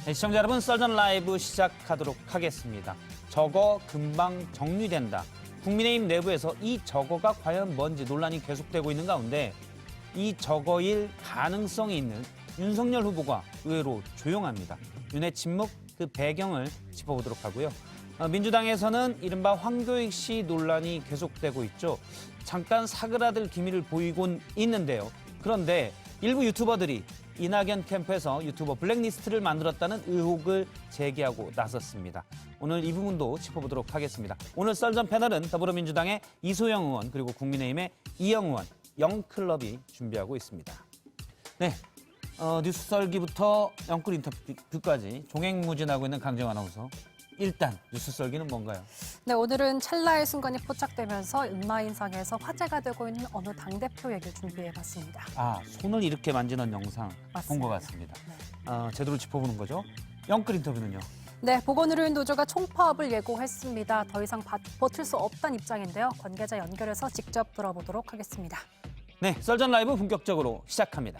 네, 시청자 여러분, 썰전 라이브 시작하도록 하겠습니다. 저거 금방 정리된다. 국민의힘 내부에서 이 저거가 과연 뭔지 논란이 계속되고 있는 가운데 이 저거일 가능성이 있는 윤석열 후보가 의외로 조용합니다. 윤의 침묵, 그 배경을 짚어보도록 하고요. 민주당에서는 이른바 황교익 씨 논란이 계속되고 있죠. 잠깐 사그라들 기미를 보이곤 있는데요. 그런데 일부 유튜버들이 이낙연 캠프에서 유튜버 블랙리스트를 만들었다는 의혹을 제기하고 나섰습니다. 오늘 이 부분도 짚어보도록 하겠습니다. 오늘 썰전 패널은 더불어민주당의 이소영 의원 그리고 국민의힘의 이영 의원, 영클럽이 준비하고 있습니다. 네, 뉴스 썰기부터 영끌 인터뷰까지 종횡무진하고 있는 강정 아나운서. 일단 뉴스 썰기는 뭔가요? 네, 오늘은 찰나의 순간이 포착되면서 온라인상에서 화제가 되고 있는 어느 당대표 얘기를 준비해봤습니다. 손을 이렇게 만지는 영상 본 것 같습니다. 네. 제대로 짚어보는 거죠. 영끌 인터뷰는요? 네, 보건의료인 노조가 총파업을 예고했습니다. 더 이상 버틸 수 없다는 입장인데요. 관계자 연결해서 직접 들어보도록 하겠습니다. 네, 썰전 라이브 본격적으로 시작합니다.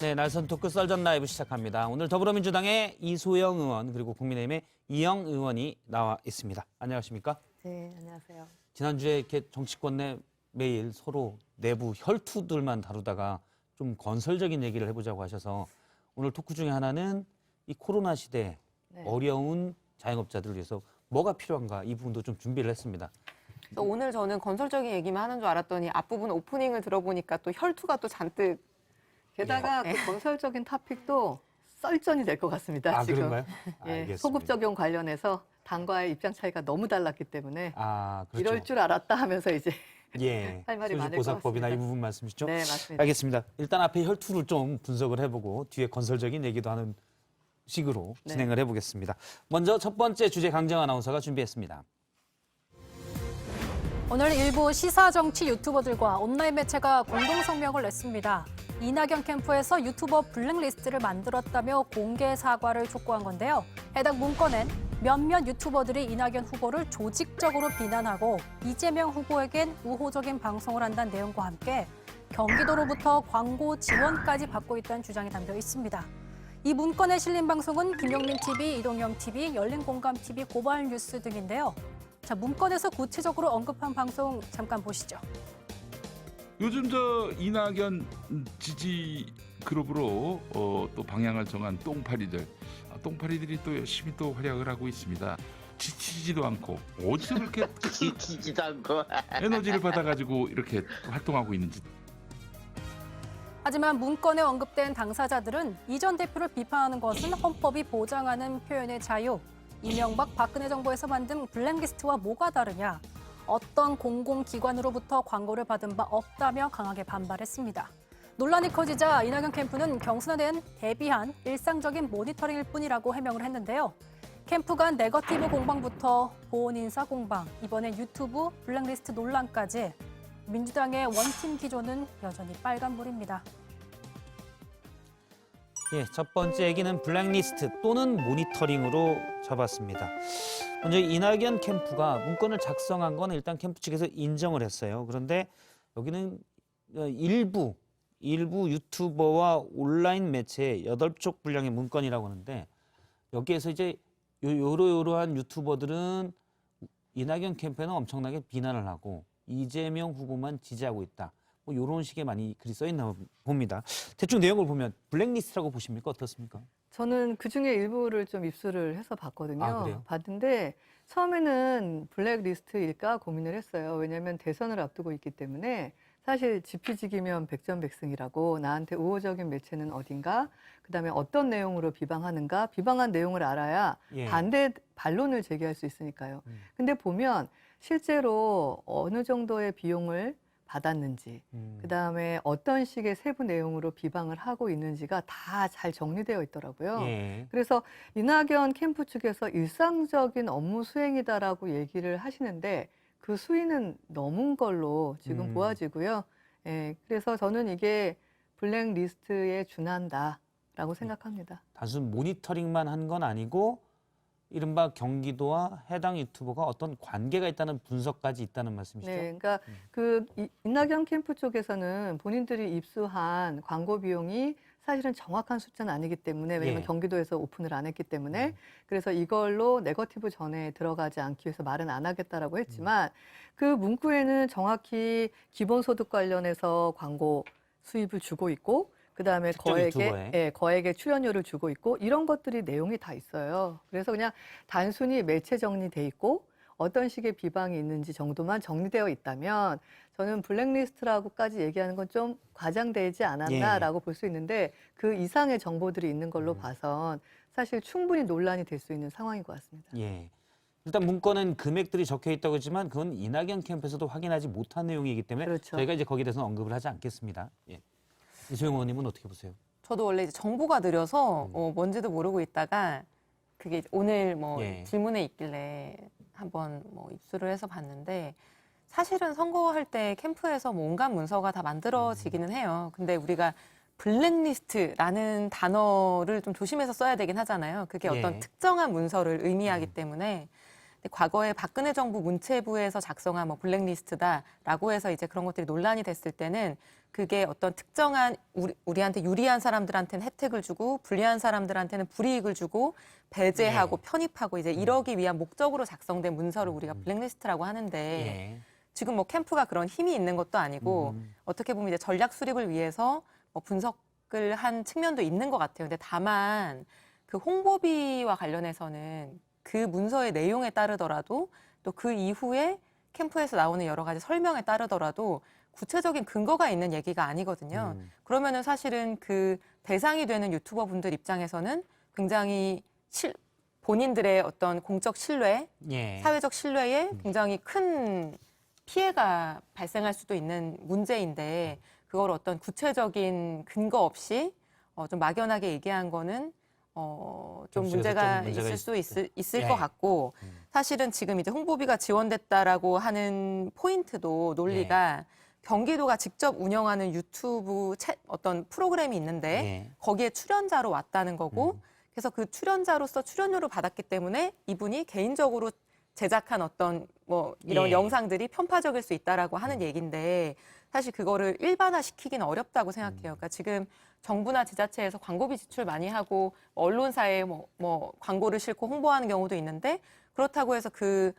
네, 날선 토크 썰전 라이브 시작합니다. 오늘 더불어민주당의 이소영 의원 그리고 국민의힘의 이영 의원이 나와 있습니다. 안녕하십니까? 네, 안녕하세요. 지난주에 이렇게 정치권 내 매일 서로 내부 혈투들만 다루다가 좀 건설적인 얘기를 해보자고 하셔서 오늘 토크 중에 하나는 이 코로나 시대 어려운 자영업자들을 위해서 뭐가 필요한가 이 부분도 좀 준비를 했습니다. 그래서 오늘 저는 건설적인 얘기만 하는 줄 알았더니 앞부분 오프닝을 들어보니까 또 혈투가 또 잔뜩 게다가 그 건설적인 토픽도 썰전이 될 것 같습니다. 지금. 그런가요? 예, 알겠습니다. 소급 적용 관련해서 당과의 입장 차이가 너무 달랐기 때문에 그렇죠. 이럴 줄 알았다 하면서 이제 예, 할 말이 많을 것 소집보상법이나 같습니다. 이 부분 말씀이시죠? 네, 맞습니다. 알겠습니다. 일단 앞에 혈투를 좀 분석을 해보고 뒤에 건설적인 얘기도 하는 식으로 네. 진행을 해보겠습니다. 먼저 첫 번째 주제 강정 아나운서가 준비했습니다. 오늘 일부 시사정치 유튜버들과 온라인 매체가 공동성명을 냈습니다. 이낙연 캠프에서 유튜버 블랙리스트를 만들었다며 공개 사과를 촉구한 건데요. 해당 문건엔 몇몇 유튜버들이 이낙연 후보를 조직적으로 비난하고 이재명 후보에겐 우호적인 방송을 한다는 내용과 함께 경기도로부터 광고 지원까지 받고 있다는 주장이 담겨 있습니다. 이 문건에 실린 방송은 김용민 TV, 이동영 TV, 열린공감 TV, 고발뉴스 등인데요. 자, 문건에서 구체적으로 언급한 방송 잠깐 보시죠. 요즘 저 이낙연 지지 그룹으로 또 방향을 정한 똥파리들, 똥파리들이 또 열심히 또 활약을 하고 있습니다. 지치지도 않고 어디서 그렇게 지치지도 않고 에너지를 받아가지고 이렇게 활동하고 있는지. 하지만 문건에 언급된 당사자들은 이 전 대표를 비판하는 것은 헌법이 보장하는 표현의 자유, 이명박 박근혜 정부에서 만든 블랙리스트와 뭐가 다르냐, 어떤 공공기관으로부터 광고를 받은 바 없다며 강하게 반발했습니다. 논란이 커지자 이낙연 캠프는 경선에 대한 대비한 일상적인 모니터링일 뿐이라고 해명을 했는데요. 캠프 간 네거티브 공방부터 보온 인사 공방, 이번엔 유튜브 블랙리스트 논란까지 민주당의 원팀 기조는 여전히 빨간불입니다. 예, 첫 번째 얘기는 블랙리스트 또는 모니터링으로 접었습니다. 먼저 이낙연 캠프가 문건을 작성한 건 일단 캠프 측에서 인정을 했어요. 그런데 여기는 일부 유튜버와 온라인 매체의 8쪽 분량의 문건이라고 하는데 여기에서 이제 요러한 유튜버들은 이낙연 캠프에는 엄청나게 비난을 하고 이재명 후보만 지지하고 있다. 뭐 이런 식의 많이 글이 써 있나 봅니다. 대충 내용을 보면 블랙리스트라고 보십니까? 어떻습니까? 저는 그중에 일부를 좀 입수를 해서 봤거든요. 그래요? 봤는데 처음에는 블랙리스트일까 고민을 했어요. 왜냐하면 대선을 앞두고 있기 때문에 사실 지피지기면 백전백승이라고 나한테 우호적인 매체는 어딘가, 그다음에 어떤 내용으로 비방하는가, 비방한 내용을 알아야 반대 반론을 제기할 수 있으니까요. 근데 보면 실제로 어느 정도의 비용을 받았는지, 그다음에 어떤 식의 세부 내용으로 비방을 하고 있는지가 다 잘 정리되어 있더라고요. 그래서 이낙연 캠프 측에서 일상적인 업무 수행이다라고 얘기를 하시는데 그 수위는 넘은 걸로 지금 보아지고요. 예, 그래서 저는 이게 블랙리스트에 준한다라고 생각합니다. 단순 모니터링만 한 건 아니고 이른바 경기도와 해당 유튜버가 어떤 관계가 있다는 분석까지 있다는 말씀이시죠? 네, 그러니까 이낙연 캠프 쪽에서는 본인들이 입수한 광고 비용이 사실은 정확한 숫자는 아니기 때문에 왜냐하면 예. 경기도에서 오픈을 안 했기 때문에 그래서 이걸로 네거티브 전에 들어가지 않기 위해서 말은 안 하겠다라고 했지만 그 문구에는 정확히 기본소득 관련해서 광고 수입을 주고 있고 그다음에 특정 유튜버에. 거액의 출연료를 주고 있고 이런 것들이 내용이 다 있어요. 그래서 그냥 단순히 매체 정리돼 있고 어떤 식의 비방이 있는지 정도만 정리되어 있다면 저는 블랙리스트라고까지 얘기하는 건 좀 과장되지 않았나라고 볼 수 있는데 그 이상의 정보들이 있는 걸로 봐선 사실 충분히 논란이 될 수 있는 상황인 것 같습니다. 예. 일단 문건은 금액들이 적혀 있다고 했지만 그건 이낙연 캠프에서도 확인하지 못한 내용이기 때문에 그렇죠. 저희가 이제 거기에 대해서는 언급을 하지 않겠습니다. 예. 이소영 의원님은 어떻게 보세요? 저도 원래 이제 정보가 느려서 뭔지도 모르고 있다가 그게 오늘 뭐 예. 질문에 있길래 한번 뭐 입수를 해서 봤는데 사실은 선거할 때 캠프에서 뭐 온갖 문서가 다 만들어지기는 해요. 근데 우리가 블랙리스트라는 단어를 좀 조심해서 써야 되긴 하잖아요. 그게 예. 어떤 특정한 문서를 의미하기 때문에 근데 과거에 박근혜 정부 문체부에서 작성한 뭐 블랙리스트다라고 해서 이제 그런 것들이 논란이 됐을 때는 그게 어떤 특정한 우리한테 유리한 사람들한테는 혜택을 주고 불리한 사람들한테는 불이익을 주고 배제하고 편입하고 이제 이러기 위한 목적으로 작성된 문서를 우리가 블랙리스트라고 하는데 예. 지금 뭐 캠프가 그런 힘이 있는 것도 아니고 어떻게 보면 이제 전략 수립을 위해서 뭐 분석을 한 측면도 있는 것 같아요. 근데 다만 그 홍보비와 관련해서는 그 문서의 내용에 따르더라도 또 그 이후에 캠프에서 나오는 여러 가지 설명에 따르더라도 구체적인 근거가 있는 얘기가 아니거든요. 그러면은 사실은 그 대상이 되는 유튜버 분들 입장에서는 굉장히 본인들의 어떤 공적 신뢰, 예. 사회적 신뢰에 굉장히 큰 피해가 발생할 수도 있는 문제인데 그걸 어떤 구체적인 근거 없이 좀 막연하게 얘기한 거는 좀 문제가 있을 수 있을 예. 것 같고 사실은 지금 이제 홍보비가 지원됐다라고 하는 포인트도 논리가 경기도가 직접 운영하는 유튜브 어떤 프로그램이 있는데 예. 거기에 출연자로 왔다는 거고 그래서 그 출연자로서 출연료를 받았기 때문에 이분이 개인적으로 제작한 어떤 뭐 이런 예. 영상들이 편파적일 수 있다라고 하는 얘기인데 사실 그거를 일반화시키기는 어렵다고 생각해요. 그러니까 지금 정부나 지자체에서 광고비 지출 많이 하고 언론사에 뭐 광고를 싣고 홍보하는 경우도 있는데 그렇다고 해서 그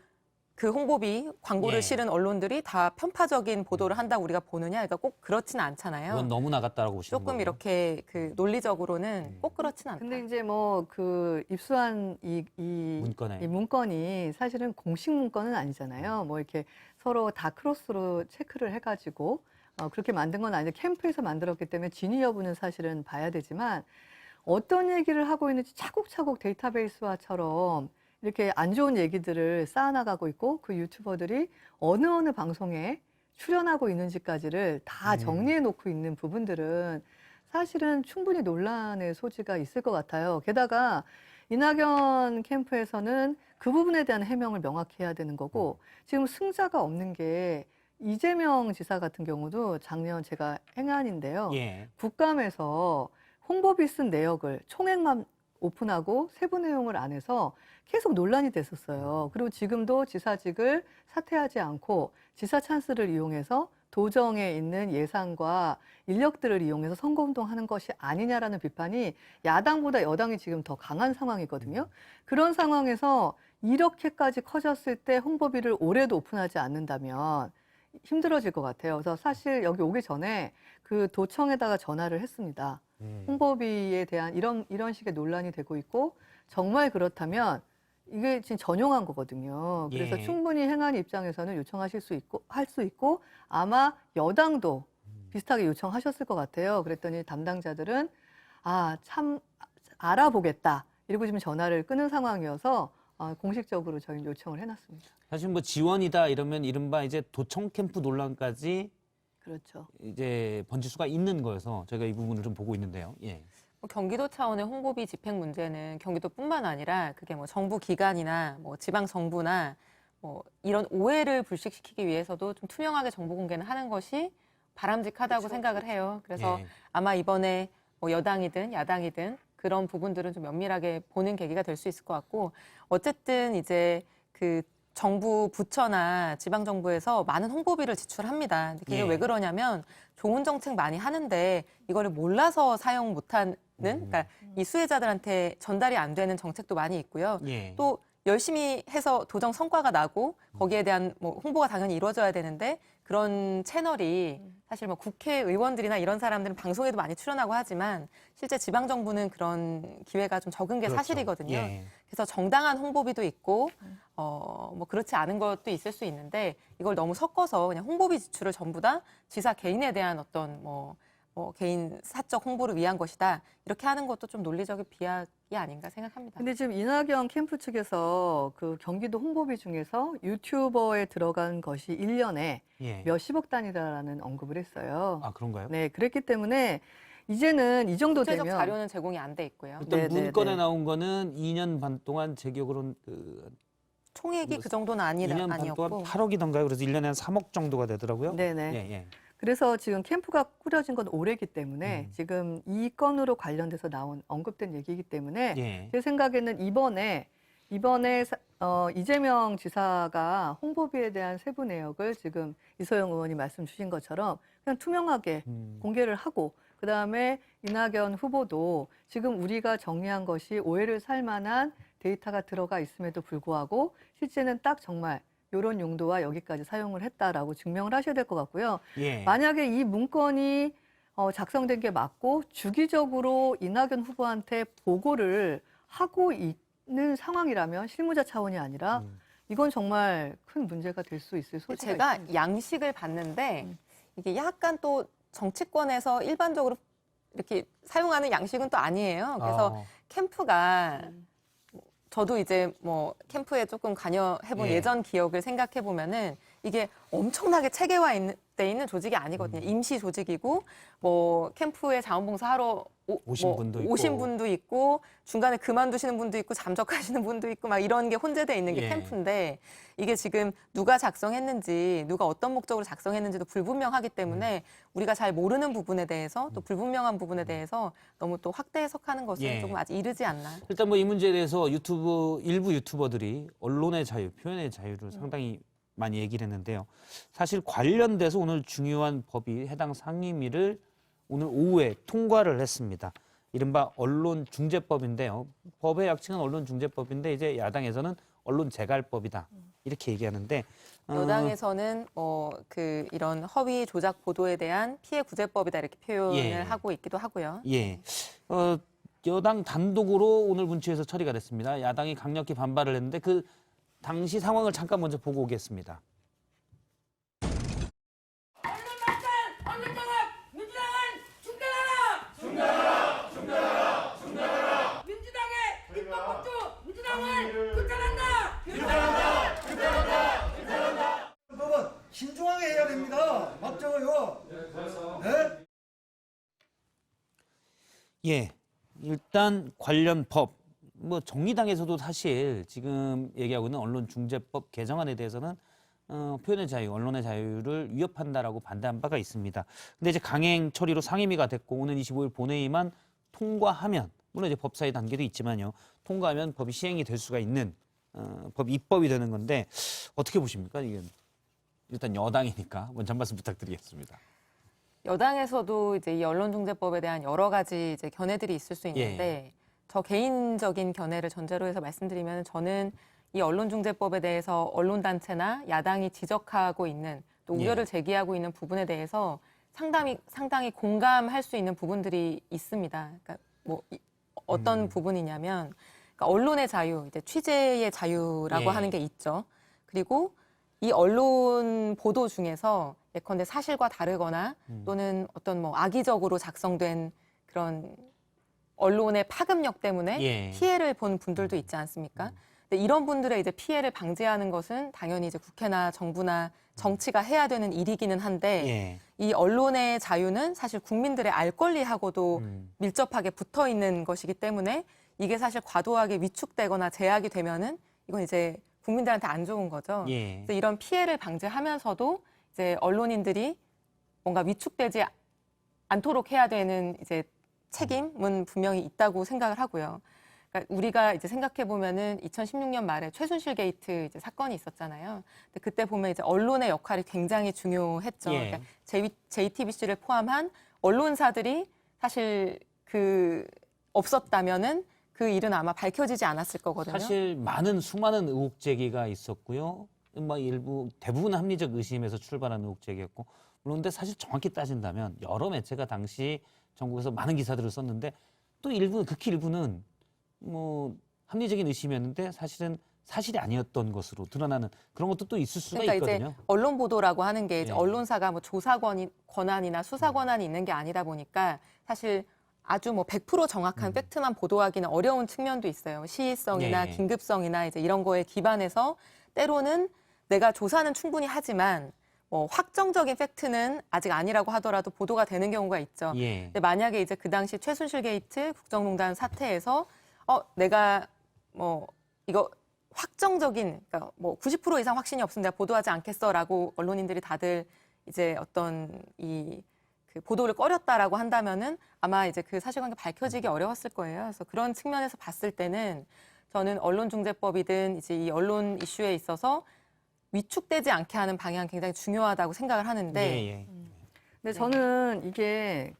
홍보비 광고를 예. 실은 언론들이 다 편파적인 보도를 한다고 우리가 보느냐? 그러니까 꼭 그렇지는 않잖아요. 그건 너무 나갔다라고 보시는 조금 거고요. 이렇게 그 논리적으로는 꼭 그렇지는 않다. 근데 이제 뭐 그 입수한 이 문건이 사실은 공식 문건은 아니잖아요. 뭐 이렇게 서로 다 크로스로 체크를 해가지고 그렇게 만든 건 아닌데 캠프에서 만들었기 때문에 진위 여부는 사실은 봐야 되지만 어떤 얘기를 하고 있는지 차곡차곡 데이터베이스화처럼 이렇게 안 좋은 얘기들을 쌓아나가고 있고 그 유튜버들이 어느 방송에 출연하고 있는지까지를 다 정리해 놓고 있는 부분들은 사실은 충분히 논란의 소지가 있을 것 같아요. 게다가 이낙연 캠프에서는 그 부분에 대한 해명을 명확히 해야 되는 거고 지금 승자가 없는 게 이재명 지사 같은 경우도 작년 제가 행안인데요. 예. 국감에서 홍보비 쓴 내역을 총액만 오픈하고 세부 내용을 안 해서 계속 논란이 됐었어요. 그리고 지금도 지사직을 사퇴하지 않고 지사 찬스를 이용해서 도정에 있는 예산과 인력들을 이용해서 선거운동하는 것이 아니냐라는 비판이 야당보다 여당이 지금 더 강한 상황이거든요. 그런 상황에서 이렇게까지 커졌을 때 홍보비를 올해도 오픈하지 않는다면 힘들어질 것 같아요. 그래서 사실 여기 오기 전에 그 도청에다가 전화를 했습니다. 홍보비에 대한 이런 식의 논란이 되고 있고 정말 그렇다면 이게 지금 전용한 거거든요. 그래서 예. 충분히 행안 입장에서는 요청하실 수 있고 할 수 있고 아마 여당도 비슷하게 요청하셨을 것 같아요. 그랬더니 담당자들은 참 알아보겠다 이러고 지금 전화를 끊은 상황이어서 공식적으로 저희는 요청을 해놨습니다. 사실 뭐 지원이다 이러면 이른바 이제 도청 캠프 논란까지 그렇죠. 이제 번질 수가 있는 거여서 저희가 이 부분을 좀 보고 있는데요. 예. 뭐 경기도 차원의 홍보비 집행 문제는 경기도뿐만 아니라 그게 뭐 정부 기관이나 뭐 지방 정부나 뭐 이런 오해를 불식시키기 위해서도 좀 투명하게 정보 공개는 하는 것이 바람직하다고 생각을 해요. 그래서 예. 아마 이번에 뭐 여당이든 야당이든 그런 부분들은 좀 면밀하게 보는 계기가 될 수 있을 것 같고, 어쨌든 이제 그 정부 부처나 지방 정부에서 많은 홍보비를 지출합니다. 근데 그게 예. 왜 그러냐면 좋은 정책 많이 하는데 이거를 몰라서 사용 못하는, 그러니까 이 수혜자들한테 전달이 안 되는 정책도 많이 있고요. 예. 또 열심히 해서 도정 성과가 나고 거기에 대한 뭐 홍보가 당연히 이루어져야 되는데, 그런 채널이 사실 뭐 국회의원들이나 이런 사람들은 방송에도 많이 출연하고 하지만 실제 지방 정부는 그런 기회가 좀 적은 게 그렇죠. 사실이거든요. 예. 그래서 정당한 홍보비도 있고 뭐 그렇지 않은 것도 있을 수 있는데, 이걸 너무 섞어서 그냥 홍보비 지출을 전부 다 지사 개인에 대한 어떤 뭐 개인 사적 홍보를 위한 것이다, 이렇게 하는 것도 좀 논리적인 비약이 아닌가 생각합니다. 근데 지금 이낙연 캠프 측에서 그 경기도 홍보비 중에서 유튜버에 들어간 것이 1년에 예. 몇십억 단위다라는 언급을 했어요. 아, 그런가요? 네, 그랬기 때문에 이제는 이 정도 구체적 되면 자료는 제공이 안 돼 있고요. 일단 네, 네, 문건에 네. 나온 거는 2년 반 동안 제 기억으로는 총액이 뭐 그 정도는 2년 반 아니었고. 동안 8억이던가요? 그래서 1년에 한 3억 정도가 되더라고요. 네네. 예, 예. 그래서 지금 캠프가 꾸려진 건 올해기 때문에 음. 지금 이 건으로 관련돼서 나온 언급된 얘기이기 때문에 예. 제 생각에는 이번에 이재명 지사가 홍보비에 대한 세부 내역을 지금 이소영 의원이 말씀 주신 것처럼 그냥 투명하게 공개를 하고, 그다음에 이낙연 후보도 지금 우리가 정리한 것이 오해를 살 만한 데이터가 들어가 있음에도 불구하고 실제는 딱 정말 이런 용도와 여기까지 사용을 했다라고 증명을 하셔야 될 것 같고요. 예. 만약에 이 문건이 작성된 게 맞고 주기적으로 이낙연 후보한테 보고를 하고 있는 상황이라면 실무자 차원이 아니라 이건 정말 큰 문제가 될 수 있을 소지가 제가 있습니다. 양식을 봤는데 이게 약간 또 정치권에서 일반적으로 이렇게 사용하는 양식은 또 아니에요. 그래서 캠프가 저도 이제 뭐 캠프에 조금 관여해본 예. 예전 기억을 생각해 보면은 이게 엄청나게 돼 있는 조직이 아니거든요. 임시 조직이고 뭐 캠프에 자원봉사하러 오신 분도 있고. 오신 분도 있고 중간에 그만두시는 분도 있고 잠적하시는 분도 있고 막 이런 게 혼재돼 있는 게 예. 캠프인데, 이게 지금 누가 작성했는지 누가 어떤 목적으로 작성했는지도 불분명하기 때문에 우리가 잘 모르는 부분에 대해서 또 불분명한 부분에 대해서 너무 또 확대 해석하는 것은 예. 조금 아직 이르지 않나. 일단 뭐 이 문제에 대해서 일부 유튜버들이 언론의 자유, 표현의 자유를 상당히 많이 얘기를 했는데요. 사실 관련돼서 오늘 중요한 법이 해당 상임위를 오늘 오후에 통과를 했습니다. 이른바 언론중재법인데요. 법의 약칭은 언론중재법인데 이제 야당에서는 언론재갈법이다 이렇게 얘기하는데 여당에서는 이런 허위 조작 보도에 대한 피해 구제법이다 이렇게 표현을 예. 하고 있기도 하고요. 예. 여당 단독으로 오늘 문체에서 처리가 됐습니다. 야당이 강력히 반발을 했는데 그 당시 상황을 잠깐 먼저 보고 오겠습니다. 법은 신중하게 해야 됩니다. 맞죠? 네? 예, 일단 관련 법, 뭐 정의당에서도 사실 지금 얘기하고 있는 언론중재법 개정안에 대해서는 표현의 자유, 언론의 자유를 위협한다라고 반대한 바가 있습니다. 근데 이제 강행 처리로 상임위가 됐고 오는 25일 본회의만 통과하면, 물론 이제 법사위 단계도 있지만요, 통과하면 법이 시행이 될 수가 있는 법 입법이 되는 건데 어떻게 보십니까? 이게 일단 여당이니까 먼저 한 말씀 부탁드리겠습니다. 여당에서도 이제 이 언론중재법에 대한 여러 가지 이제 견해들이 있을 수 있는데, 저 개인적인 견해를 전제로 해서 말씀드리면, 저는 이 언론중재법에 대해서 언론단체나 야당이 지적하고 있는 또 우려를 제기하고 있는 부분에 대해서 상당히 공감할 수 있는 부분들이 있습니다. 그러니까 뭐 어떤 부분이냐면, 그러니까 언론의 자유, 이제 취재의 자유라고 하는 게 있죠. 그리고 이 언론 보도 중에서 예컨대 사실과 다르거나 또는 어떤 뭐 악의적으로 작성된 그런 언론의 파급력 때문에 피해를 본 분들도 있지 않습니까? 근데 이런 분들의 이제 피해를 방지하는 것은 당연히 이제 국회나 정부나 정치가 해야 되는 일이기는 한데, 이 언론의 자유는 사실 국민들의 알 권리하고도 밀접하게 붙어 있는 것이기 때문에 이게 사실 과도하게 위축되거나 제약이 되면은 이건 이제 국민들한테 안 좋은 거죠. 그래서 이런 피해를 방지하면서도 이제 언론인들이 뭔가 위축되지 않도록 해야 되는 이제 책임은 분명히 있다고 생각을 하고요. 그러니까 우리가 이제 생각해 보면은 2016년 말에 최순실 게이트 이제 사건이 있었잖아요. 근데 그때 보면 이제 언론의 역할이 굉장히 중요했죠. 예. 그러니까 JTBC를 포함한 언론사들이 사실 없었다면은 그 일은 아마 밝혀지지 않았을 거거든요. 사실 많은 수많은 의혹 제기가 있었고요. 뭐 일부 대부분 합리적 의심에서 출발한 의혹 제기였고 물론 근데 사실 정확히 따진다면 여러 매체가 당시 전국에서 많은 기사들을 썼는데 또 일부 극히 일부는 뭐 합리적인 의심이었는데 사실은 사실이 아니었던 것으로 드러나는 그런 것도 또 있을 수가 그러니까 있거든요. 이제 언론 보도라고 하는 게 이제 예. 언론사가 뭐 조사 권한이나 수사 권한이 있는 게 아니다 보니까 사실 아주 뭐 100% 정확한 팩트만 보도하기는 어려운 측면도 있어요. 시의성이나 예. 긴급성이나 이제 이런 거에 기반해서 때로는 내가 조사는 충분히 하지만 뭐 확정적인 팩트는 아직 아니라고 하더라도 보도가 되는 경우가 있죠. 예. 근데 만약에 이제 그 당시 최순실 게이트 국정농단 사태에서 내가 뭐 이거 확정적인 그러니까 뭐 90% 이상 확신이 없으면 내가 보도하지 않겠어라고 언론인들이 다들 이제 어떤 그 보도를 꺼렸다라고 한다면은 아마 이제 그 사실관계 밝혀지기 어려웠을 거예요. 그래서 그런 측면에서 봤을 때는 저는 언론중재법이든 이제 이 언론 이슈에 있어서 위축되지 않게 하는 방향 굉장히 중요하다고 생각을 하는데 예, 예. 근데 저는 이게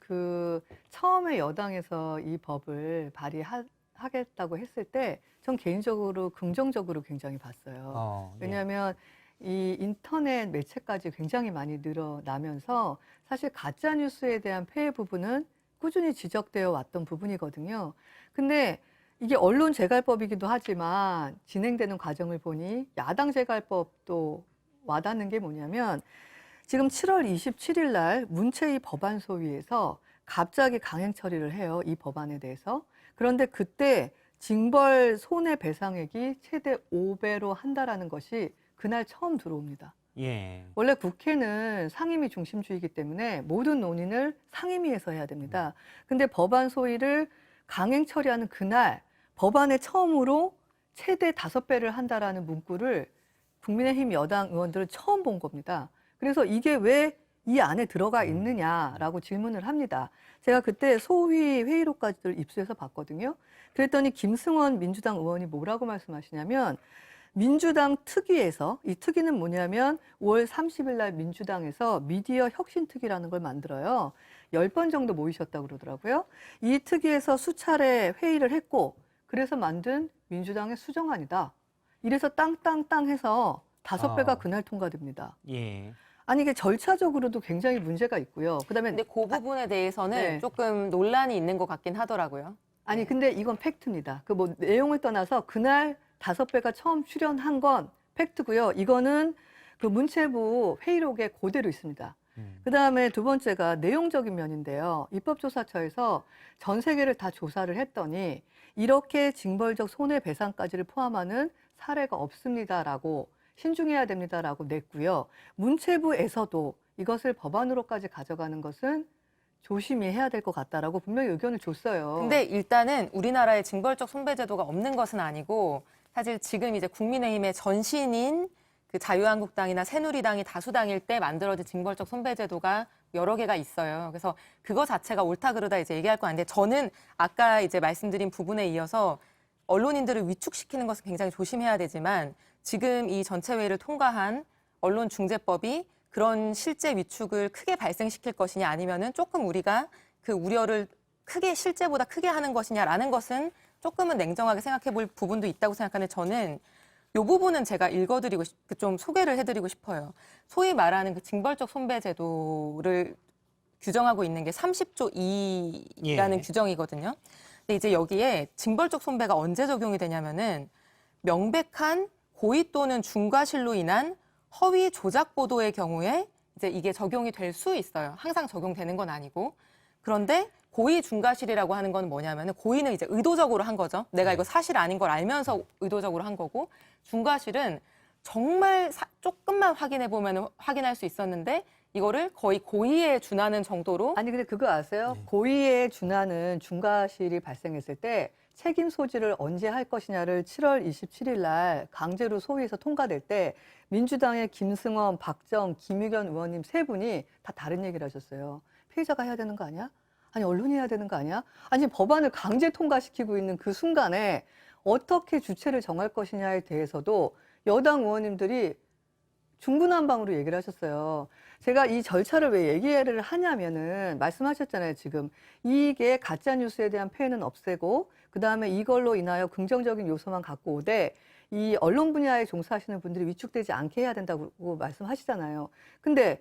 처음에 여당에서 이 법을 발의하겠다고 했을 때 전 개인적으로 긍정적으로 굉장히 봤어요. 예. 왜냐하면 이 인터넷 매체까지 굉장히 많이 늘어나면서 사실 가짜 뉴스에 대한 폐해 부분은 꾸준히 지적되어 왔던 부분이거든요. 근데 이게 언론 재갈법이기도 하지만 진행되는 과정을 보니 야당 재갈법도 와닿는 게 뭐냐면 지금 7월 27일 날 문체위 법안 소위에서 갑자기 강행 처리를 해요. 이 법안에 대해서. 그런데 그때 징벌 손해배상액이 최대 5배로 한다라는 것이 그날 처음 들어옵니다. 예. 원래 국회는 상임위 중심주의이기 때문에 모든 논의를 상임위에서 해야 됩니다. 근데 법안 소위를 강행 처리하는 그날 법안에 처음으로 최대 5배를 한다라는 문구를 국민의힘 여당 의원들은 처음 본 겁니다. 그래서 이게 왜 이 안에 들어가 있느냐라고 질문을 합니다. 제가 그때 소위 회의록까지를 입수해서 봤거든요. 그랬더니 김승원 민주당 의원이 뭐라고 말씀하시냐면 민주당 특위에서 이 특위는 뭐냐면 5월 30일 날 민주당에서 미디어 혁신특위라는 걸 만들어요. 10번 정도 모이셨다고 그러더라고요. 이 특위에서 수차례 회의를 했고 그래서 만든 민주당의 수정안이다. 이래서 땅땅땅 해서 5배가 그날 통과됩니다. 예. 아니 이게 절차적으로도 굉장히 문제가 있고요. 그다음에 근데 그 부분에 대해서는 네. 조금 논란이 있는 것 같긴 하더라고요. 아니 근데 이건 팩트입니다. 그 뭐 내용을 떠나서 그날 5배가 처음 출연한 건 팩트고요. 이거는 그 문체부 회의록에 그대로 있습니다. 그다음에 두 번째가 내용적인 면인데요. 입법조사처에서 전 세계를 다 조사를 했더니 이렇게 징벌적 손해배상까지를 포함하는 사례가 없습니다라고 신중해야 됩니다라고 냈고요. 문체부에서도 이것을 법안으로까지 가져가는 것은 조심히 해야 될 것 같다라고 분명히 의견을 줬어요. 근데 일단은 우리나라에 징벌적 손배제도가 없는 것은 아니고 사실 지금 이제 국민의힘의 전신인 그 자유한국당이나 새누리당이 다수당일 때 만들어진 징벌적 손배제도가 여러 개가 있어요. 그래서 그거 자체가 옳다 그르다 이제 얘기할 건 아닌데 저는 아까 이제 말씀드린 부분에 이어서 언론인들을 위축시키는 것은 굉장히 조심해야 되지만 지금 이 전체회의를 통과한 언론중재법이 그런 실제 위축을 크게 발생시킬 것이냐 아니면은 조금 우리가 그 우려를 실제보다 크게 하는 것이냐라는 것은 조금은 냉정하게 생각해 볼 부분도 있다고 생각하는데 저는 이 부분은 제가 좀 소개를 해드리고 싶어요. 소위 말하는 그 징벌적 손배제도를 규정하고 있는 게 30조 2라는 예. 규정이거든요. 근데 이제 여기에 징벌적 손배가 언제 적용이 되냐면은 명백한 고의 또는 중과실로 인한 허위 조작 보도의 경우에 이제 이게 적용이 될 수 있어요. 항상 적용되는 건 아니고. 그런데 고의 중과실이라고 하는 건 뭐냐면은 고의는 이제 의도적으로 한 거죠. 내가 이거 사실 아닌 걸 알면서 의도적으로 한 거고 중과실은 정말 조금만 확인해 보면 확인할 수 있었는데 이거를 거의 고의에 준하는 정도로 아니 근데 그거 아세요? 고의에 준하는 중과실이 발생했을 때 책임 소지를 언제 할 것이냐를 7월 27일 날 강제로 소위에서 통과될 때 민주당의 김승원, 박정, 김의겸 의원님 세 분이 다 다른 얘기를 하셨어요. 피해자가 해야 되는 거 아니야? 아니 언론이 해야 되는 거 아니야? 아니 법안을 강제 통과시키고 있는 그 순간에 어떻게 주체를 정할 것이냐에 대해서도 여당 의원님들이 중구난방으로 얘기를 하셨어요. 제가 이 절차를 왜 얘기를 하냐면은 말씀하셨잖아요. 지금 이게 가짜 뉴스에 대한 폐해는 없애고 그다음에 이걸로 인하여 긍정적인 요소만 갖고 오되 이 언론 분야에 종사하시는 분들이 위축되지 않게 해야 된다고 말씀하시잖아요. 근데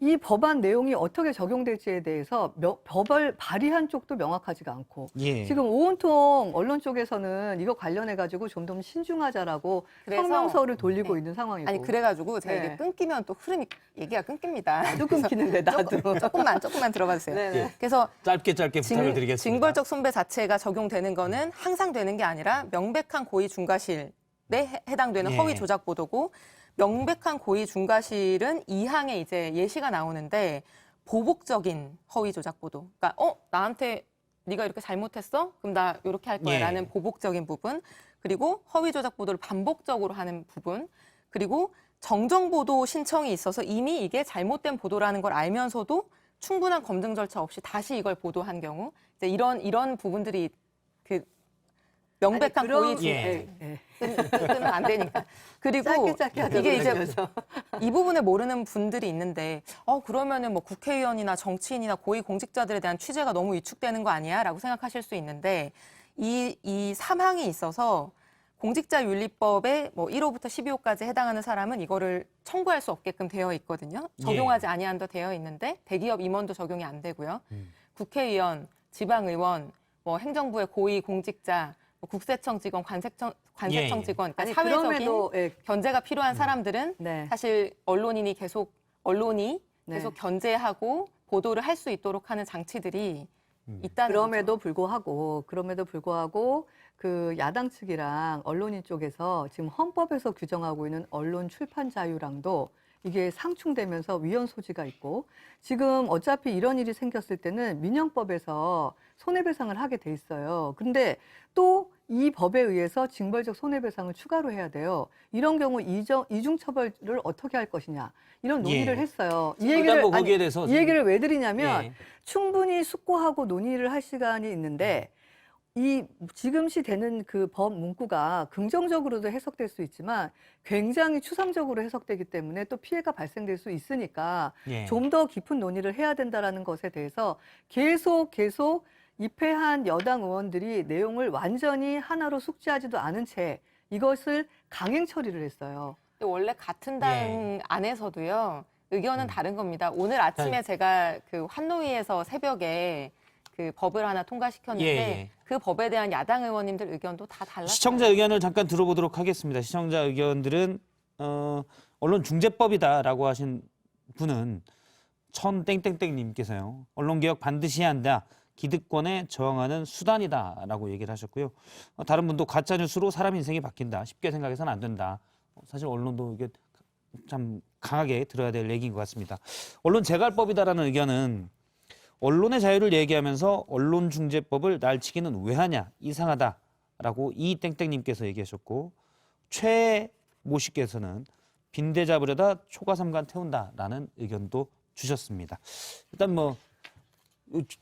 이 법안 내용이 어떻게 적용될지에 대해서 법을 발의한 쪽도 명확하지가 않고 예. 지금 온통 언론 쪽에서는 이거 관련해 가지고 좀 더 신중하자라고 그래서- 성명서를 돌리고 네. 있는 상황이고. 아니 그래가지고 제가 네. 이게 끊기면 또 흐름이 얘기가 끊깁니다. 나도 끊기는데 나도. 조금만 들어봐 주세요. 네네. 그래서 짧게 부탁을 드리겠습니다. 징벌적 손배 자체가 적용되는 거는 항상 되는 게 아니라 명백한 고의 중과실에 해당되는 예. 허위 조작 보도고 명백한 고의 중과실은 2항에 이제 예시가 나오는데 보복적인 허위 조작 보도. 그러니까 나한테 네가 이렇게 잘못했어? 그럼 나 이렇게 할 거야라는 예. 보복적인 부분. 그리고 허위 조작 보도를 반복적으로 하는 부분. 그리고 정정 보도 신청이 있어서 이미 이게 잘못된 보도라는 걸 알면서도 충분한 검증 절차 없이 다시 이걸 보도한 경우 이제 이런 부분들이 그 명백한 고의 중 예. 끊으면 안 되니까. 그리고 짧게 하자고 이게 이제 그래서. 이 부분을 모르는 분들이 있는데 그러면은 뭐 국회의원이나 정치인이나 고위 공직자들에 대한 취재가 너무 위축되는 거 아니야라고 생각하실 수 있는데 이 3항이 있어서 공직자윤리법에 뭐 1호부터 12호까지 해당하는 사람은 이거를 청구할 수 없게끔 되어 있거든요. 적용하지 아니한도 되어 있는데 대기업 임원도 적용이 안 되고요. 국회의원, 지방의원, 뭐 행정부의 고위 공직자, 뭐 국세청 직원, 관세청 예. 직원, 그러니까 아니 사회적인 그럼에도 견제가 필요한 사람들은 네. 사실 언론이 네. 계속 견제하고 보도를 할 수 있도록 하는 장치들이 있다는 그럼에도 불구하고 그 야당 측이랑 언론인 쪽에서 지금 헌법에서 규정하고 있는 언론 출판 자유랑도 이게 상충되면서 위헌 소지가 있고 지금 어차피 이런 일이 생겼을 때는 민형법에서 손해배상을 하게 돼 있어요. 근데 또 이 법에 의해서 징벌적 손해배상을 추가로 해야 돼요. 이런 경우 이중처벌을 어떻게 할 것이냐 이런 논의를 예. 했어요. 일단 뭐 거기에 대해서 이 얘기를 왜 드리냐면 예. 충분히 숙고하고 논의를 할 시간이 있는데 이 지금시 되는 그 법 문구가 긍정적으로도 해석될 수 있지만 굉장히 추상적으로 해석되기 때문에 또 피해가 발생될 수 있으니까 예. 좀 더 깊은 논의를 해야 된다라는 것에 대해서 계속 입회한 여당 의원들이 내용을 완전히 하나로 숙지하지도 않은 채 이것을 강행 처리를 했어요. 근데 원래 같은 당 예. 안에서도요 의견은 다른 겁니다. 오늘 아침에 제가 그 환노위에서 새벽에 그 법을 하나 통과시켰는데 예. 그 법에 대한 야당 의원님들 의견도 다 달랐어요. 시청자 의견을 잠깐 들어보도록 하겠습니다. 시청자 의견들은 언론중재법이다라고 하신 분은 천땡땡땡님께서요. 언론개혁 반드시 해야 한다. 기득권에 저항하는 수단이다라고 얘기를 하셨고요. 다른 분도 가짜뉴스로 사람 인생이 바뀐다. 쉽게 생각해서는 안 된다. 사실 언론도 이게 참 강하게 들어야 될 얘기인 것 같습니다. 언론 재갈법이다라는 의견은 언론의 자유를 얘기하면서 언론중재법을 날치기는 왜 하냐, 이상하다라고 이땡땡님께서 얘기하셨고 최모 씨께서는 빈대 잡으려다 초가삼간 태운다라는 의견도 주셨습니다. 일단 뭐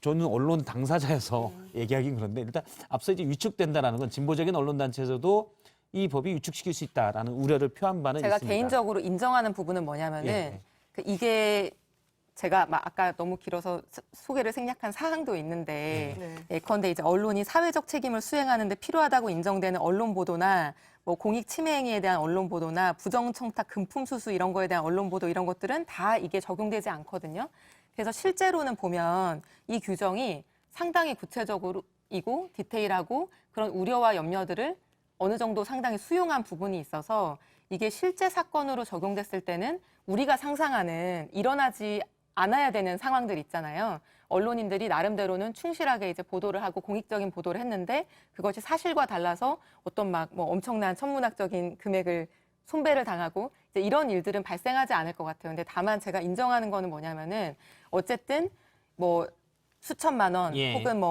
저는 언론 당사자여서 얘기하긴 그런데 일단 앞서 이제 위축된다라는 건 진보적인 언론단체에서도 이 법이 위축시킬 수 있다라는 우려를 표한 바는 제가 있습니다. 개인적으로 인정하는 부분은 뭐냐면은 예. 이게 제가 막 아까 너무 길어서 소개를 생략한 사항도 있는데 네. 예컨대 이제 언론이 사회적 책임을 수행하는데 필요하다고 인정되는 언론 보도나 뭐 공익 침해 행위에 대한 언론 보도나 부정 청탁 금품 수수 이런 거에 대한 언론 보도 이런 것들은 다 이게 적용되지 않거든요. 그래서 실제로는 보면 이 규정이 상당히 구체적이고 디테일하고 그런 우려와 염려들을 어느 정도 상당히 수용한 부분이 있어서 이게 실제 사건으로 적용됐을 때는 우리가 상상하는 일어나지 않아야 되는 상황들 있잖아요. 언론인들이 나름대로는 충실하게 이제 보도를 하고 공익적인 보도를 했는데 그것이 사실과 달라서 어떤 막 뭐 엄청난 천문학적인 금액을 손배를 당하고 이제 이런 일들은 발생하지 않을 것 같아요. 근데 다만 제가 인정하는 거는 뭐냐면은 어쨌든 뭐 수천만 원 예. 혹은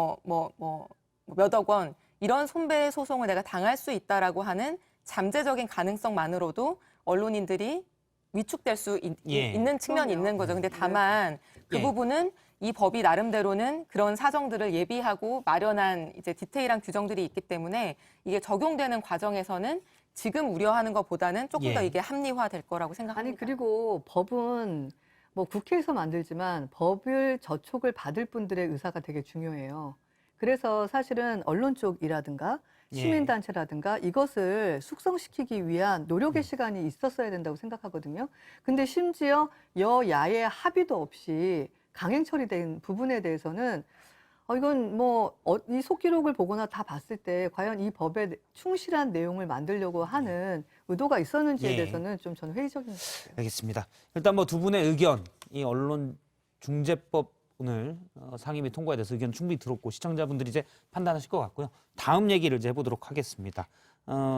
몇억 원 이런 손배 소송을 내가 당할 수 있다라고 하는 잠재적인 가능성만으로도 언론인들이 위축될 수 예. 있는 측면이 있는 거죠. 근데 다만 그 예. 부분은 이 법이 나름대로는 그런 사정들을 예비하고 마련한 이제 디테일한 규정들이 있기 때문에 이게 적용되는 과정에서는 지금 우려하는 것보다는 조금 예. 더 이게 합리화될 거라고 생각합니다. 아니 그리고 법은 뭐 국회에서 만들지만 법을 저촉을 받을 분들의 의사가 되게 중요해요. 그래서 사실은 언론 쪽이라든가 예. 시민단체라든가 이것을 숙성시키기 위한 노력의 시간이 있었어야 된다고 생각하거든요. 근데 심지어 여야의 합의도 없이 강행 처리된 부분에 대해서는 이건 뭐 이 속기록을 보거나 다 봤을 때 과연 이 법에 충실한 내용을 만들려고 하는 의도가 있었는지에 예. 대해서는 좀 저는 회의적인 것 같아요. 알겠습니다. 일단 뭐 두 분의 의견, 이 언론중재법 오늘 상임위 통과에 대해서 의견 충분히 들었고 시청자분들이 이제 판단하실 것 같고요. 다음 얘기를 이제 해보도록 하겠습니다.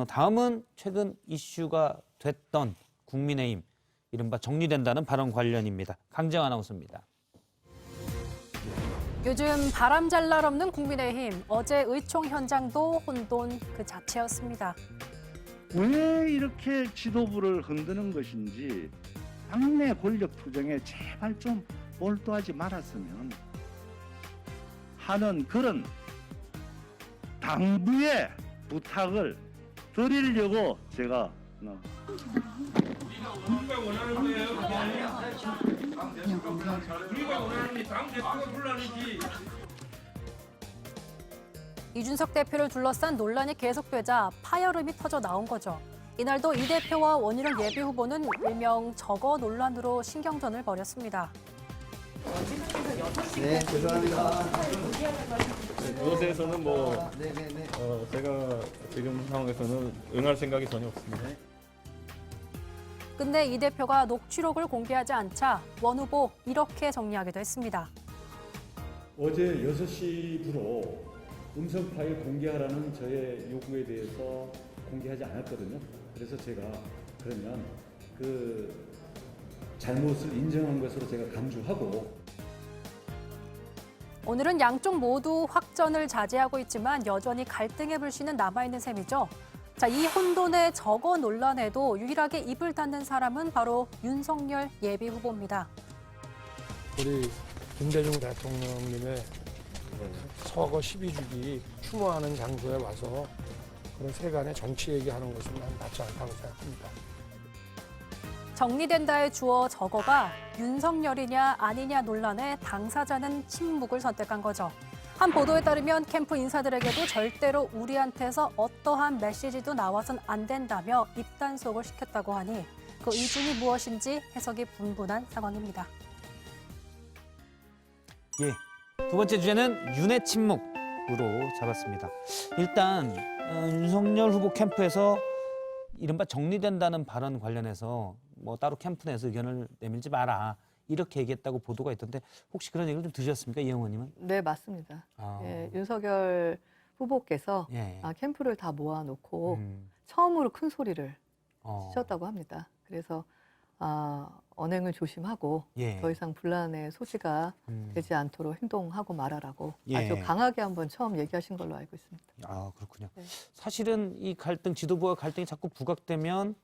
다음은 최근 이슈가 됐던 국민의힘 이른바 정리된다는 발언 관련입니다. 강재영 아나운서입니다. 요즘 바람잘 날 없는 국민의힘. 어제 의총 현장도 혼돈 그 자체였습니다. 왜 이렇게 지도부를 흔드는 것인지 당내 권력 투쟁에 제발 좀 몰두하지 말았으면 하는 그런 당부의 부탁을 드리려고 제가 이준석 대표를 둘러싼 논란이 계속되자 파열음이 터져 나온 거죠. 이날도 이 대표와 원희룡 예비 후보는 일명 저거 논란으로 신경전을 벌였습니다. 네, 죄송합니다. 그것에서는 제가 지금 상황에서는 응할 생각이 전혀 없습니다. 근데 이 대표가 녹취록을 공개하지 않자 원 후보 이렇게 정리하기도 했습니다. 어제 6시부로 음성 파일 공개하라는 저의 요구에 대해서 공개하지 않았거든요. 그래서 제가 그러면 그 잘못을 인정한 것으로 제가 간주하고 오늘은 양쪽 모두 확전을 자제하고 있지만 여전히 갈등의 불씨는 남아있는 셈이죠. 자, 이 혼돈의 저거 논란에도 유일하게 입을 닫는 사람은 바로 윤석열 예비 후보입니다. 우리 김대중 대통령님의 서거 12주기 추모하는 장소에 와서 그런 세간의 정치 얘기하는 것은 난 맞지 않다고 생각합니다. 정리된다에 주어 저거가 윤석열이냐 아니냐 논란에 당사자는 침묵을 선택한 거죠. 한 보도에 따르면 캠프 인사들에게도 절대로 우리한테서 어떠한 메시지도 나와선 안 된다며 입단속을 시켰다고 하니 그 이중이 무엇인지 해석이 분분한 상황입니다. 예, 두 번째 주제는 윤의 침묵으로 잡았습니다. 일단 윤석열 후보 캠프에서 이른바 정리된다는 발언 관련해서 뭐 따로 캠프 내에서 의견을 내밀지 마라 이렇게 얘기했다고 보도가 있던데 혹시 그런 얘기를 좀 들으셨습니까, 이 의원님은? 네, 맞습니다. 아. 예, 윤석열 후보께서 예. 캠프를 다 모아놓고 처음으로 큰 소리를 어. 치셨다고 합니다. 그래서 언행을 조심하고 예. 더 이상 분란의 소지가 되지 않도록 행동하고 말아라고 예. 아주 강하게 한번 처음 얘기하신 걸로 알고 있습니다. 아, 그렇군요. 네. 사실은 이 갈등, 지도부와 갈등이 자꾸 부각되면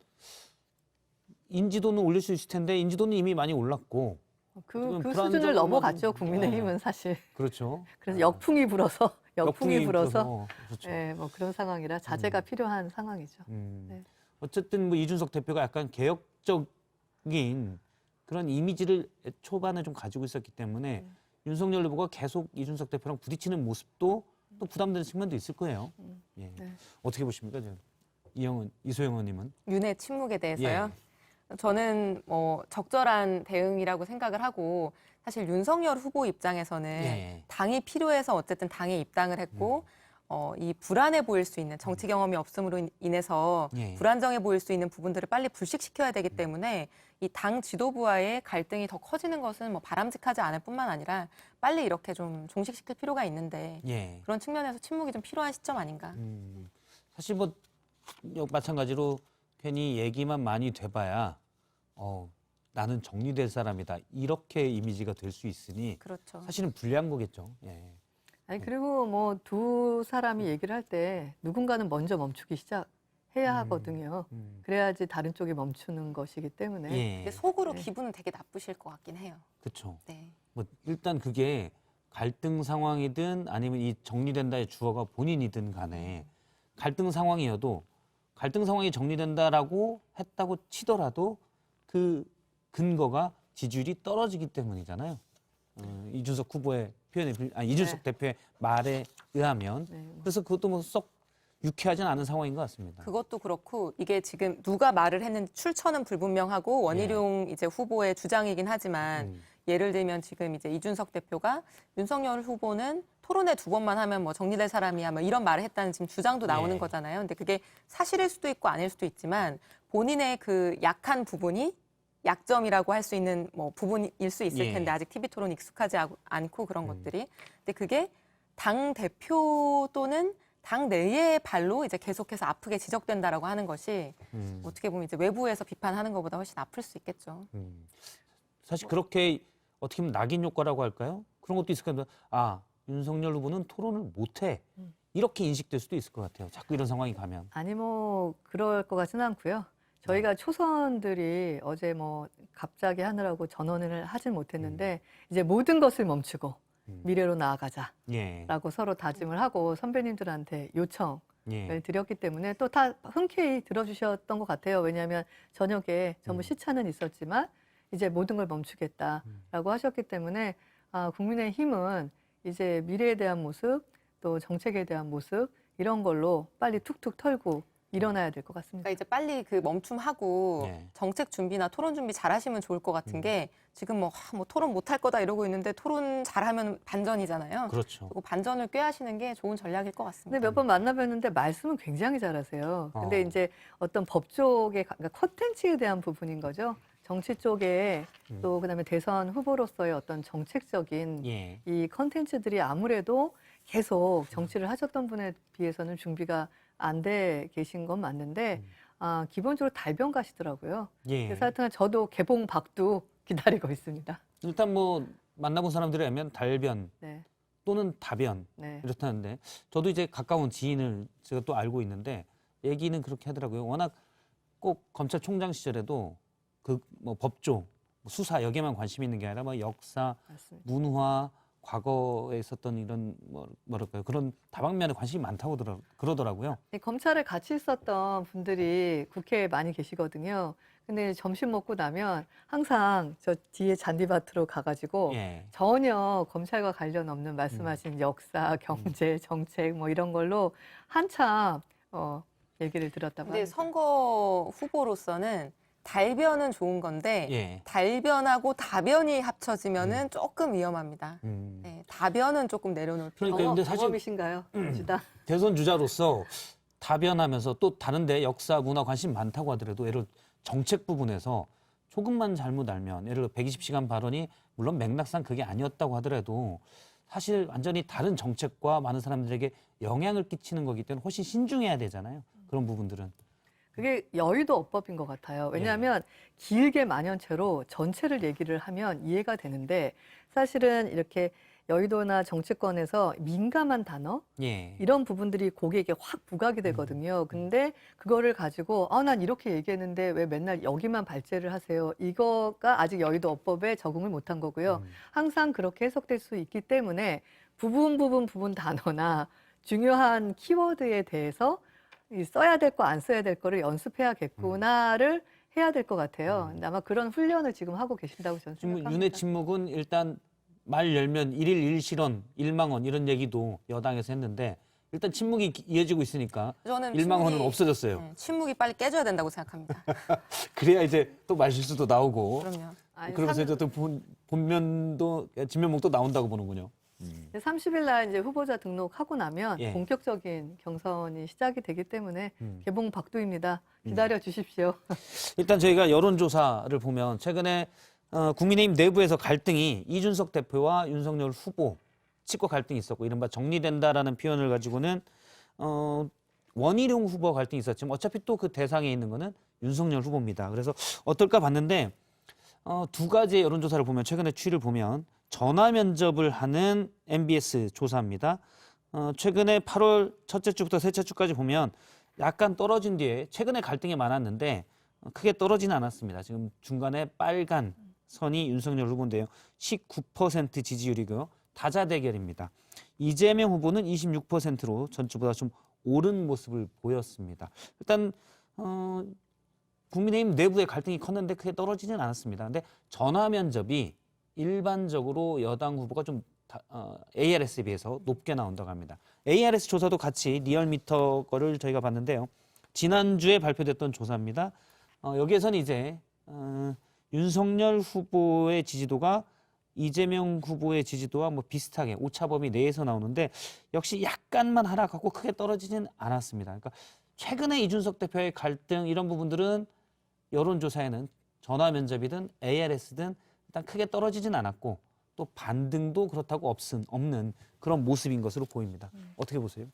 인지도는 올릴 수 있을 텐데 인지도는 이미 많이 올랐고 그 불안정한 수준을 넘어갔죠. 건- 국민의힘은 사실. 그렇죠. 그래서 역풍이 불어서 역풍이 불어서 그렇죠. 예, 뭐 그런 상황이라 자제가 필요한 상황이죠. 네. 어쨌든 뭐 이준석 대표가 약간 개혁적인 그런 이미지를 초반에 좀 가지고 있었기 때문에 윤석열 후보가 계속 이준석 대표랑 부딪히는 모습도 또 부담되는 측면도 있을 거예요. 예. 네. 어떻게 보십니까, 이소영 의원님은? 윤의 침묵에 대해서요. 저는 뭐 적절한 대응이라고 생각을 하고 사실 윤석열 후보 입장에서는 예. 당이 필요해서 어쨌든 당에 입당을 했고 이 불안해 보일 수 있는 정치 경험이 없음으로 인해서 예. 불안정해 보일 수 있는 부분들을 빨리 불식시켜야 되기 때문에 이 당 지도부와의 갈등이 더 커지는 것은 뭐 바람직하지 않을 뿐만 아니라 빨리 이렇게 좀 종식시킬 필요가 있는데 예. 그런 측면에서 침묵이 좀 필요한 시점 아닌가. 사실 뭐 마찬가지로 괜히 얘기만 많이 돼봐야 나는 정리될 사람이다 이렇게 이미지가 될 수 있으니 그렇죠. 사실은 불리한 거겠죠. 예. 아니 그리고 뭐 두 사람이 얘기를 할 때 누군가는 먼저 멈추기 시작해야 하거든요. 그래야지 다른 쪽이 멈추는 것이기 때문에. 예. 근데 속으로 네. 기분은 되게 나쁘실 것 같긴 해요. 그렇죠. 네. 뭐 일단 그게 갈등 상황이든 아니면 이 정리된다의 주어가 본인이든 간에 갈등 상황이어도 갈등 상황이 정리된다라고 했다고 치더라도 그 근거가 지지율이 떨어지기 때문이잖아요. 이준석 후보의 이준석 대표의 말에 의하면 네. 그래서 그것도 뭐 썩 유쾌하진 않은 상황인 것 같습니다. 그것도 그렇고 이게 지금 누가 말을 했는지 출처는 불분명하고 원희룡 이제 후보의 주장이긴 하지만 예를 들면 지금 이제 이준석 대표가 윤석열 후보는 토론회 2번만 하면 뭐 정리될 사람이야 뭐 이런 말을 했다는 지금 주장도 나오는 예. 거잖아요. 근데 그게 사실일 수도 있고 아닐 수도 있지만 본인의 그 약한 부분이 약점이라고 할 수 있는 뭐 부분일 수 있을 예. 텐데 아직 TV 토론 익숙하지 않고 그런 것들이. 근데 그게 당 대표 또는 당 내의 발로 이제 계속해서 아프게 지적된다라고 하는 것이 어떻게 보면 이제 외부에서 비판하는 것보다 훨씬 아플 수 있겠죠. 사실 그렇게 어떻게 보면 낙인 효과라고 할까요? 그런 것도 있을 것 같아요. 아, 윤석열 후보는 토론을 못해. 이렇게 인식될 수도 있을 것 같아요. 자꾸 이런 상황이 가면. 아니 뭐 그럴 것 같지는 않고요. 저희가 초선들이 어제 뭐 갑자기 하느라고 전원을 하진 못했는데 이제 모든 것을 멈추고 미래로 나아가자라고 예. 서로 다짐을 하고 선배님들한테 요청을 예. 드렸기 때문에 또 다 흔쾌히 들어주셨던 것 같아요. 왜냐하면 저녁에 전부 시차는 있었지만 이제 모든 걸 멈추겠다라고 하셨기 때문에 국민의힘은 이제 미래에 대한 모습 또 정책에 대한 모습 이런 걸로 빨리 툭툭 털고 일어나야 될 것 같습니다. 그러니까 이제 빨리 그 멈춤하고 네. 정책 준비나 토론 준비 잘하시면 좋을 것 같은 게 지금 뭐 토론 못할 거다 이러고 있는데 토론 잘하면 반전이잖아요. 그렇죠. 그리고 반전을 꾀하시는 게 좋은 전략일 것 같습니다. 근데 몇 번 만나뵀는데 말씀은 굉장히 잘하세요. 근데 이제 어떤 법 쪽의 그러니까 콘텐츠에 대한 부분인 거죠. 정치 쪽에 또 그다음에 대선 후보로서의 어떤 정책적인 예. 이 컨텐츠들이 아무래도 계속 정치를 하셨던 분에 비해서는 준비가 안 돼 계신 건 맞는데 기본적으로 달변 가시더라고요. 예. 그래서 하여튼 저도 개봉 박두 기다리고 있습니다. 일단 뭐 만나본 사람들에 의하면 달변 네, 또는 다변 네. 이렇다는데 저도 이제 가까운 지인을 제가 또 알고 있는데 얘기는 그렇게 하더라고요. 워낙 꼭 검찰총장 시절에도 그 뭐 법조, 수사 여기에만 관심이 있는 게 아니라 뭐 역사, 맞습니다. 문화, 과거에 있었던 이런 뭐랄까요 그런 다방면에 관심이 많다고 그러더라고요. 검찰에 같이 있었던 분들이 국회에 많이 계시거든요. 근데 점심 먹고 나면 항상 저 뒤에 잔디밭으로 가가지고 예. 전혀 검찰과 관련 없는 말씀하신 역사, 경제, 정책 뭐 이런 걸로 한참 얘기를 들었다고 근데 합니다. 선거 후보로서는 달변은 좋은 건데 예. 달변하고 다변이 합쳐지면은 조금 위험합니다. 음. 네, 다변은 조금 내려놓을 필요가 그러니까 근데 사실 경험이신가요? 주다. 대선 주자로서 다변하면서 또 다른데 역사, 문화 관심 많다고 하더라도 예를 들어 정책 부분에서 조금만 잘못 알면 예를 들어 120시간 발언이 물론 맥락상 그게 아니었다고 하더라도 사실 완전히 다른 정책과 많은 사람들에게 영향을 끼치는 거기 때문에 훨씬 신중해야 되잖아요. 그런 부분들은. 그게 여의도 어법인 것 같아요. 왜냐하면 길게 만연체로 전체를 얘기를 하면 이해가 되는데 사실은 이렇게 여의도나 정치권에서 민감한 단어 예. 이런 부분들이 고객에게 확 부각이 되거든요. 근데 그거를 가지고 난 이렇게 얘기했는데 왜 맨날 여기만 발제를 하세요. 이거가 아직 여의도 어법에 적응을 못한 거고요. 항상 그렇게 해석될 수 있기 때문에 부분 단어나 중요한 키워드에 대해서 써야 될 거 안 써야 될 거를 연습해야겠구나를 해야 될 것 같아요. 근데 아마 그런 훈련을 지금 하고 계신다고 저는 지금 생각합니다. 윤회 침묵은 일단 말 열면 일일 일실언, 일망언 이런 얘기도 여당에서 했는데 일단 침묵이 이어지고 있으니까 저는 일망언은 침묵이- 없어졌어요. 네, 침묵이 빨리 깨져야 된다고 생각합니다. 그래야 이제 또 말실수도 나오고 그럼요. 아니, 그러면서 이제 또 본면도 진면목도 나온다고 보는군요. 30일 날 이제 후보자 등록하고 나면 예. 본격적인 경선이 시작이 되기 때문에 음. 개봉 박두입니다. 기다려 주십시오. 일단 저희가 여론조사를 보면 최근에 국민의힘 내부에서 갈등이 이준석 대표와 윤석열 후보 치과 갈등이 있었고 이른바 정리된다라는 표현을 가지고는 원희룡 후보와 갈등이 있었지만 어차피 또 그 대상에 있는 거는 윤석열 후보입니다. 그래서 어떨까 봤는데 두 가지의 여론조사를 보면 최근에 추이를 보면 전화 면접을 하는 MBS 조사입니다. 최근에 8월 첫째 주부터 셋째 주까지 보면 약간 떨어진 뒤에 최근에 갈등이 많았는데 크게 떨어지는 않았습니다. 지금 중간에 빨간 선이 윤석열 후보인데요. 19% 지지율이고요. 다자 대결입니다. 이재명 후보는 26%로 전주보다 좀 오른 모습을 보였습니다. 일단 국민의힘 내부의 갈등이 컸는데 크게 떨어지진 않았습니다. 근데 전화 면접이 일반적으로 여당 후보가 좀 ARS에 비해서 높게 나온다고 합니다. ARS 조사도 같이 리얼미터 거를 저희가 봤는데요. 지난주에 발표됐던 조사입니다. 여기에서는 이제 윤석열 후보의 지지도가 이재명 후보의 지지도와 뭐 비슷하게 오차 범위 내에서 나오는데 역시 약간만 하락하고 크게 떨어지진 않았습니다. 그러니까 최근에 이준석 대표의 갈등 이런 부분들은 여론조사에는 전화 면접이든 ARS든 일단 크게 떨어지진 않았고 또 반등도 그렇다고 없는 그런 모습인 것으로 보입니다. 어떻게 보세요?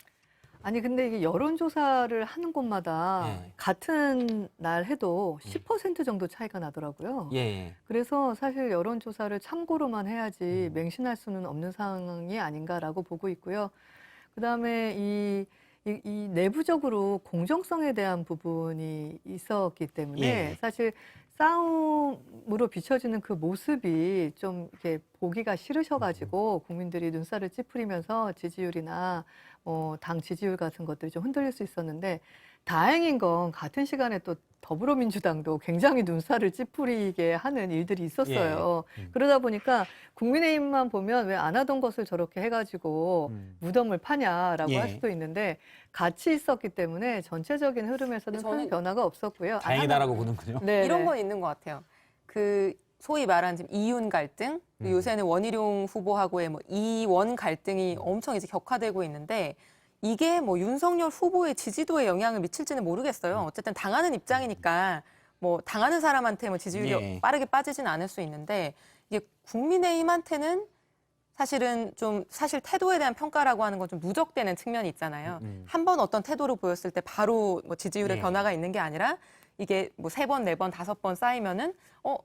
아니 근데 이게 여론조사를 하는 곳마다 네. 같은 날 해도 10% 정도 차이가 나더라고요. 예. 그래서 사실 여론조사를 참고로만 해야지 맹신할 수는 없는 상황이 아닌가라고 보고 있고요. 그다음에 이 내부적으로 공정성에 대한 부분이 있었기 때문에 예. 사실 싸움으로 비춰지는 그 모습이 좀 이렇게 보기가 싫으셔가지고 국민들이 눈살을 찌푸리면서 지지율이나 당 지지율 같은 것들이 좀 흔들릴 수 있었는데 다행인 건 같은 시간에 또 더불어민주당도 굉장히 눈살을 찌푸리게 하는 일들이 있었어요. 그러다 보니까 국민의힘만 보면 왜 안 하던 것을 저렇게 해가지고 무덤을 파냐라고 할 수도 있는데 같이 있었기 때문에 전체적인 흐름에서는 큰 저는 변화가 없었고요. 다행이다라고 보는군요. 네, 이런 건 있는 것 같아요. 그 소위 말하는 지금 이윤 갈등, 요새는 원희룡 후보하고의 뭐 이원 갈등이 엄청 이제 격화되고 있는데 이게 뭐 윤석열 후보의 지지도에 영향을 미칠지는 모르겠어요. 어쨌든 당하는 입장이니까 뭐 당하는 사람한테 뭐 지지율이 예. 빠르게 빠지진 않을 수 있는데 이게 국민의힘한테는 사실 태도에 대한 평가라고 하는 건 좀 누적되는 측면이 있잖아요. 한 번 어떤 태도를 보였을 때 바로 뭐 지지율의 예. 변화가 있는 게 아니라 이게 뭐 3번, 4번, 5번 쌓이면은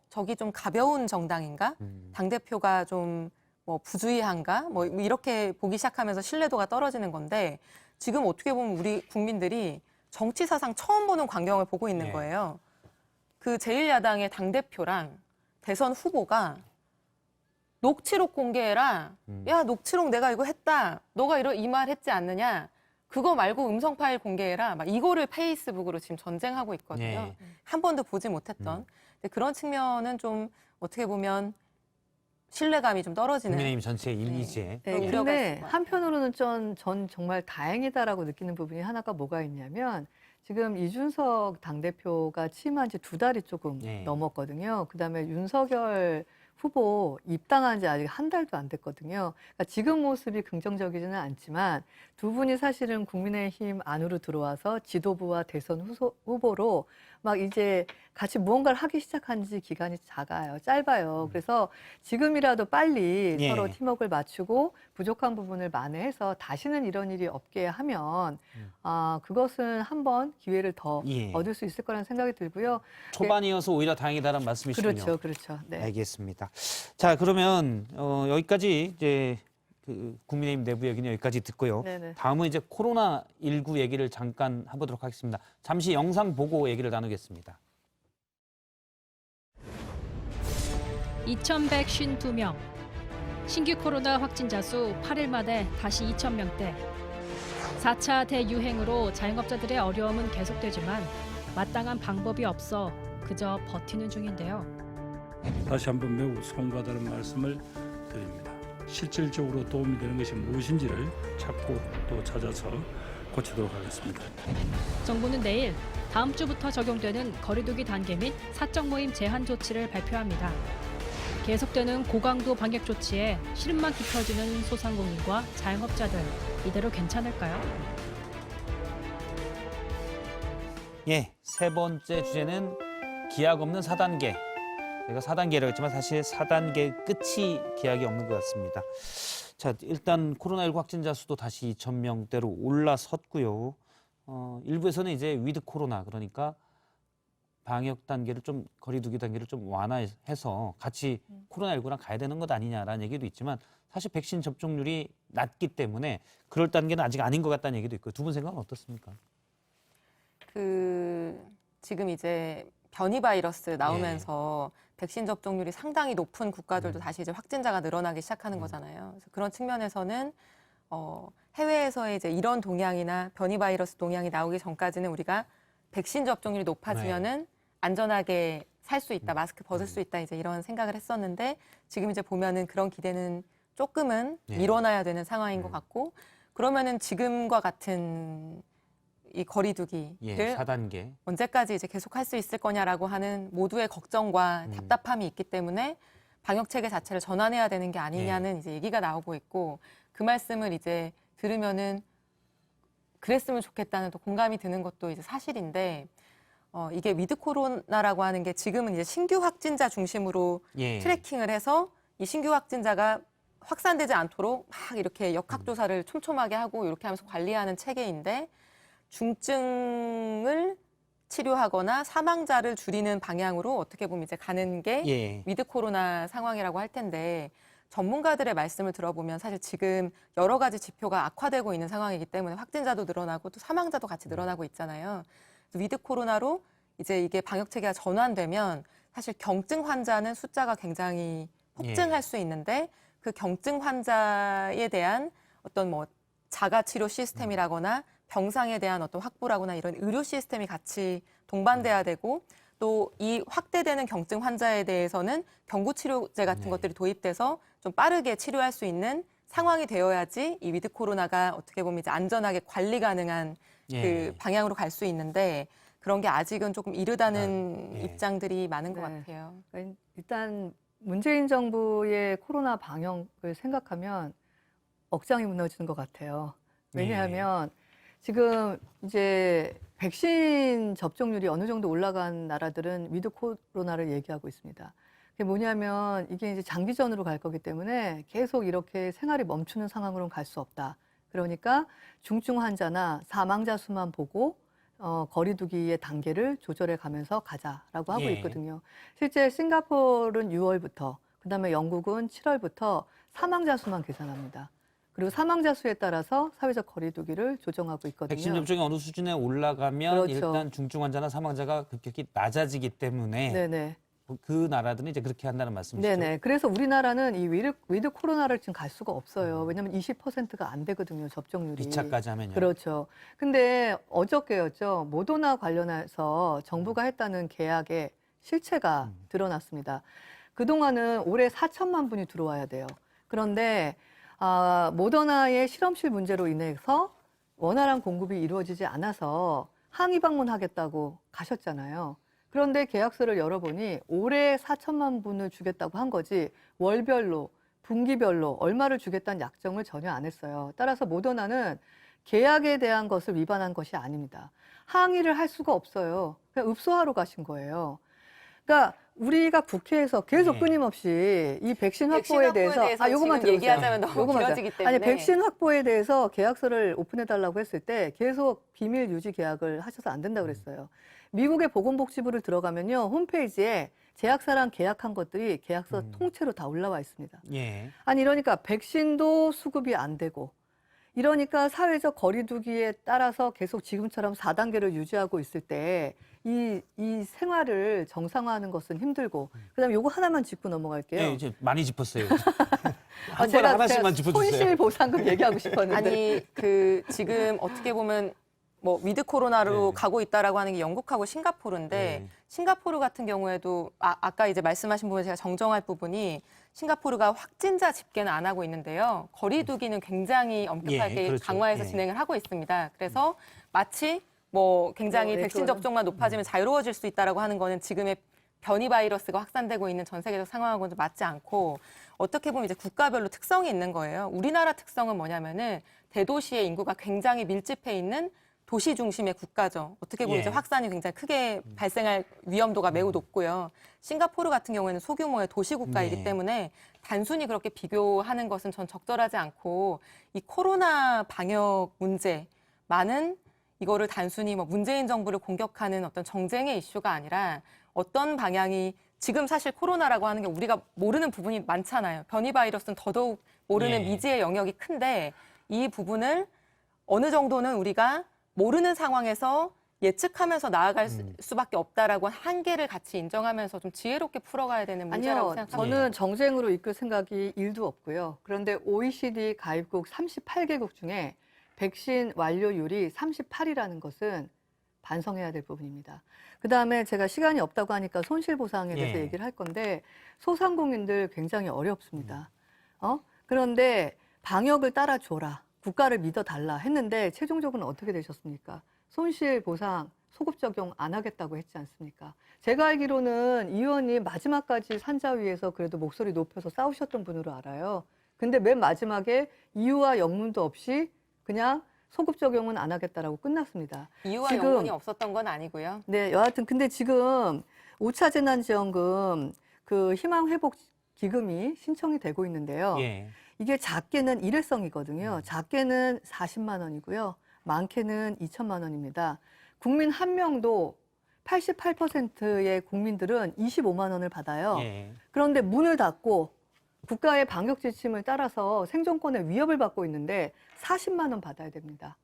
저기 좀 가벼운 정당인가? 당대표가 좀 뭐 부주의한가? 뭐 이렇게 보기 시작하면서 신뢰도가 떨어지는 건데 지금 어떻게 보면 우리 국민들이 정치 사상 처음 보는 광경을 보고 있는 네. 거예요. 그 제1야당의 당대표랑 대선 후보가 녹취록 공개해라. 야, 녹취록 내가 이거 했다. 너가 이 말 했지 않느냐. 그거 말고 음성 파일 공개해라. 막 이거를 페이스북으로 지금 전쟁하고 있거든요. 네. 한 번도 보지 못했던. 근데 그런 측면은 좀 어떻게 보면 신뢰감이 좀 떨어지는. 국민의힘 전체 이미지에. 그런 네, 우려가 있을 근데 것 같아요. 한편으로는 전 정말 다행이다라고 느끼는 부분이 하나가 뭐가 있냐면 지금 이준석 당대표가 취임한 지 2달이 조금 네. 넘었거든요. 그다음에 윤석열 후보 입당한 지 아직 한 달도 안 됐거든요. 그러니까 지금 모습이 긍정적이지는 않지만 두 분이 사실은 국민의힘 안으로 들어와서 지도부와 대선 후보로 막 이제 같이 무언가를 하기 시작한 지 기간이 짧아요. 그래서 지금이라도 빨리 예. 서로 팀워크를 맞추고 부족한 부분을 만회해서 다시는 이런 일이 없게 하면 그것은 한번 기회를 더 예. 얻을 수 있을 거라는 생각이 들고요. 초반이어서 오히려 다행이다라는 말씀이시군요. 그렇죠. 네. 알겠습니다. 자, 그러면 여기까지 이제 그 국민의힘 내부 얘기는 여기까지 듣고요. 네네. 다음은 이제 코로나19 얘기를 잠깐 해보도록 하겠습니다. 잠시 영상 보고 얘기를 나누겠습니다. 2,152명. 신규 코로나 확진자 수 8일 만에 다시 2,000명대. 4차 대유행으로 자영업자들의 어려움은 계속되지만 마땅한 방법이 없어 그저 버티는 중인데요. 다시 한번 매우 송구하다는 말씀을 드립니다. 실질적으로 도움이 되는 것이 무엇인지를 찾고 또 찾아서 고치도록 하겠습니다. 정부는 내일 다음 주부터 적용되는 거리두기 단계 및 사적 모임 제한 조치를 발표합니다. 계속되는 고강도 방역 조치에 실만 깊어지는 소상공인과 자영업자들 이대로 괜찮을까요? 예, 세 번째 주제는 기약 없는 4단계. 제가 4단계라고 했지만 사실 4단계 끝이 기약이 없는 것 같습니다. 자, 일단 코로나19 확진자 수도 다시 2,000명대로 올라섰고요. 일부에서는 이제 위드 코로나, 그러니까 방역 단계를 좀 거리두기 단계를 좀 완화해서 같이 코로나19랑 가야 되는 것 아니냐라는 얘기도 있지만 사실 백신 접종률이 낮기 때문에 그럴 단계는 아직 아닌 것 같다는 얘기도 있고 두 분 생각은 어떻습니까? 지금 이제 변이 바이러스 나오면서 백신 접종률이 상당히 높은 국가들도 다시 이제 확진자가 늘어나기 시작하는 거잖아요. 그래서 그런 측면에서는 해외에서의 이제 이런 동향이나 변이 바이러스 동향이 나오기 전까지는 우리가 백신 접종률이 높아지면은 안전하게 살 수 있다, 마스크 벗을 수 있다, 이제 이런 생각을 했었는데 지금 이제 보면은 그런 기대는 조금은 밀어놔야 되는 상황인 것 같고 그러면은 지금과 같은 이 거리두기를 4단계. 언제까지 이제 계속할 수 있을 거냐라고 하는 모두의 걱정과 답답함이 있기 때문에 방역 체계 자체를 전환해야 되는 게 아니냐는 이제 얘기가 나오고 있고 그 말씀을 이제 들으면은 그랬으면 좋겠다는 또 공감이 드는 것도 이제 사실인데 이게 위드 코로나라고 하는 게 지금은 이제 신규 확진자 중심으로 트래킹을 해서 이 신규 확진자가 확산되지 않도록 막 이렇게 역학조사를 촘촘하게 하고 이렇게 하면서 관리하는 체계인데 중증을 치료하거나 사망자를 줄이는 방향으로 어떻게 보면 이제 가는 게 위드 코로나 상황이라고 할 텐데 전문가들의 말씀을 들어보면 사실 지금 여러 가지 지표가 악화되고 있는 상황이기 때문에 확진자도 늘어나고 또 사망자도 같이 늘어나고 있잖아요. 위드 코로나로 이제 이게 방역 체계가 전환되면 사실 경증 환자는 숫자가 굉장히 폭증할 수 있는데 그 경증 환자에 대한 어떤 뭐 자가 치료 시스템이라거나 병상에 대한 어떤 확보라거나 이런 의료 시스템이 같이 동반돼야 되고 또 이 확대되는 경증 환자에 대해서는 경구 치료제 같은 것들이 도입돼서 좀 빠르게 치료할 수 있는 상황이 되어야지 이 위드 코로나가 어떻게 보면 이제 안전하게 관리 가능한 그 방향으로 갈 수 있는데 그런 게 아직은 조금 이르다는 입장들이 많은 것 같아요. 그러니까 일단 문재인 정부의 코로나 방역을 생각하면 억장이 무너지는 것 같아요. 왜냐하면 지금 이제 백신 접종률이 어느 정도 올라간 나라들은 위드 코로나를 얘기하고 있습니다. 그게 뭐냐면 이게 이제 장기전으로 갈 거기 때문에 계속 이렇게 생활이 멈추는 상황으로는 갈 수 없다. 그러니까 중증 환자나 사망자 수만 보고 거리두기의 단계를 조절해 가면서 가자라고 하고 있거든요. 실제 싱가포르는 6월부터, 그다음에 영국은 7월부터 사망자 수만 계산합니다. 그리고 사망자 수에 따라서 사회적 거리두기를 조정하고 있거든요. 백신 접종이 어느 수준에 올라가면 일단 중증 환자나 사망자가 급격히 낮아지기 때문에 그 나라들은 이제 그렇게 한다는 말씀이시죠? 네네. 그래서 우리나라는 이 위드 코로나를 지금 갈 수가 없어요. 왜냐하면 20%가 안 되거든요, 접종률이. 2차까지 하면요. 그렇죠. 근데 어저께였죠. 모더나 관련해서 정부가 했다는 계약의 실체가 드러났습니다. 그동안은 올해 4천만 분이 들어와야 돼요. 그런데 모더나의 실험실 문제로 인해서 원활한 공급이 이루어지지 않아서 항의 방문하겠다고 가셨잖아요. 그런데 계약서를 열어보니 올해 4천만 분을 주겠다고 한 거지 월별로, 분기별로 얼마를 주겠다는 약정을 전혀 안 했어요. 따라서 모더나는 계약에 대한 것을 위반한 것이 아닙니다. 항의를 할 수가 없어요. 그냥 읍소하러 가신 거예요. 그러니까 우리가 국회에서 계속 끊임없이 이 백신 확보에 대해서 요것만 얘기하자면 너무 길어지기 때문에 아니 백신 확보에 대해서 계약서를 오픈해달라고 했을 때 계속 비밀 유지 계약을 하셔서 안 된다고 그랬어요. 미국의 보건복지부를 들어가면요 홈페이지에 제약사랑 계약한 것들이 계약서 통째로 다 올라와 있습니다. 아니 이러니까 백신도 수급이 안 되고 이러니까 사회적 거리두기에 따라서 계속 지금처럼 4단계를 유지하고 있을 때 이 생활을 정상화하는 것은 힘들고 그다음에 요거 하나만 짚고 넘어갈게요. 네, 이제 많이 짚었어요. 제가 하나씩만 짚어주세요. 손실보상금 얘기하고 싶었는데. 아니 지금 어떻게 보면 뭐 위드 코로나로 가고 있다라고 하는 게 영국하고 싱가포르인데 싱가포르 같은 경우에도 아까 이제 말씀하신 부분 제가 정정할 부분이 싱가포르가 확진자 집계는 안 하고 있는데요. 거리두기는 굉장히 엄격하게 강화해서 진행을 하고 있습니다. 그래서 마치 뭐 굉장히 백신 접종만 높아지면 자유로워질 수 있다라고 하는 거는 지금의 변이 바이러스가 확산되고 있는 전 세계적 상황하고는 좀 맞지 않고 어떻게 보면 이제 국가별로 특성이 있는 거예요. 우리나라 특성은 뭐냐면은 대도시의 인구가 굉장히 밀집해 있는 도시 중심의 국가죠. 어떻게 보면 이제 확산이 굉장히 크게 발생할 위험도가 매우 높고요. 싱가포르 같은 경우에는 소규모의 도시 국가이기 때문에 단순히 그렇게 비교하는 것은 전 적절하지 않고 이 코로나 방역 문제, 많은 이거를 단순히 뭐 문재인 정부를 공격하는 어떤 정쟁의 이슈가 아니라 어떤 방향이 지금 사실 코로나라고 하는 게 우리가 모르는 부분이 많잖아요. 변이 바이러스는 더더욱 모르는 예. 미지의 영역이 큰데 이 부분을 어느 정도는 우리가 모르는 상황에서 예측하면서 나아갈 수밖에 없다라고 한계를 같이 인정하면서 좀 지혜롭게 풀어가야 되는 문제라고 아니요, 생각합니다. 저는 정쟁으로 이끌 생각이 1도 없고요. 그런데 OECD 가입국 38개국 중에 백신 완료율이 38이라는 것은 반성해야 될 부분입니다. 그다음에 제가 시간이 없다고 하니까 손실보상에 대해서 예. 얘기를 할 건데 소상공인들 굉장히 어렵습니다. 그런데 방역을 따라줘라, 국가를 믿어달라 했는데 최종적으로는 어떻게 되셨습니까? 손실보상 소급 적용 안 하겠다고 했지 않습니까? 제가 알기로는 이 의원님 마지막까지 산자 위에서 그래도 목소리 높여서 싸우셨던 분으로 알아요. 근데 맨 마지막에 이유와 영문도 없이 그냥 소급 적용은 안 하겠다라고 끝났습니다. 이유와 지금- 영문이 없었던 건 아니고요. 네, 여하튼 근데 지금 5차 재난지원금 그 희망회복기금이 신청이 되고 있는데요. 예. 이게 작게는 일회성이거든요. 작게는 40만 원이고요. 많게는 2천만 원입니다. 국민 한 명도 88%의 국민들은 25만 원을 받아요. 예. 그런데 문을 닫고 국가의 방역 지침을 따라서 생존권의 위협을 받고 있는데 40만 원 받아야 됩니다.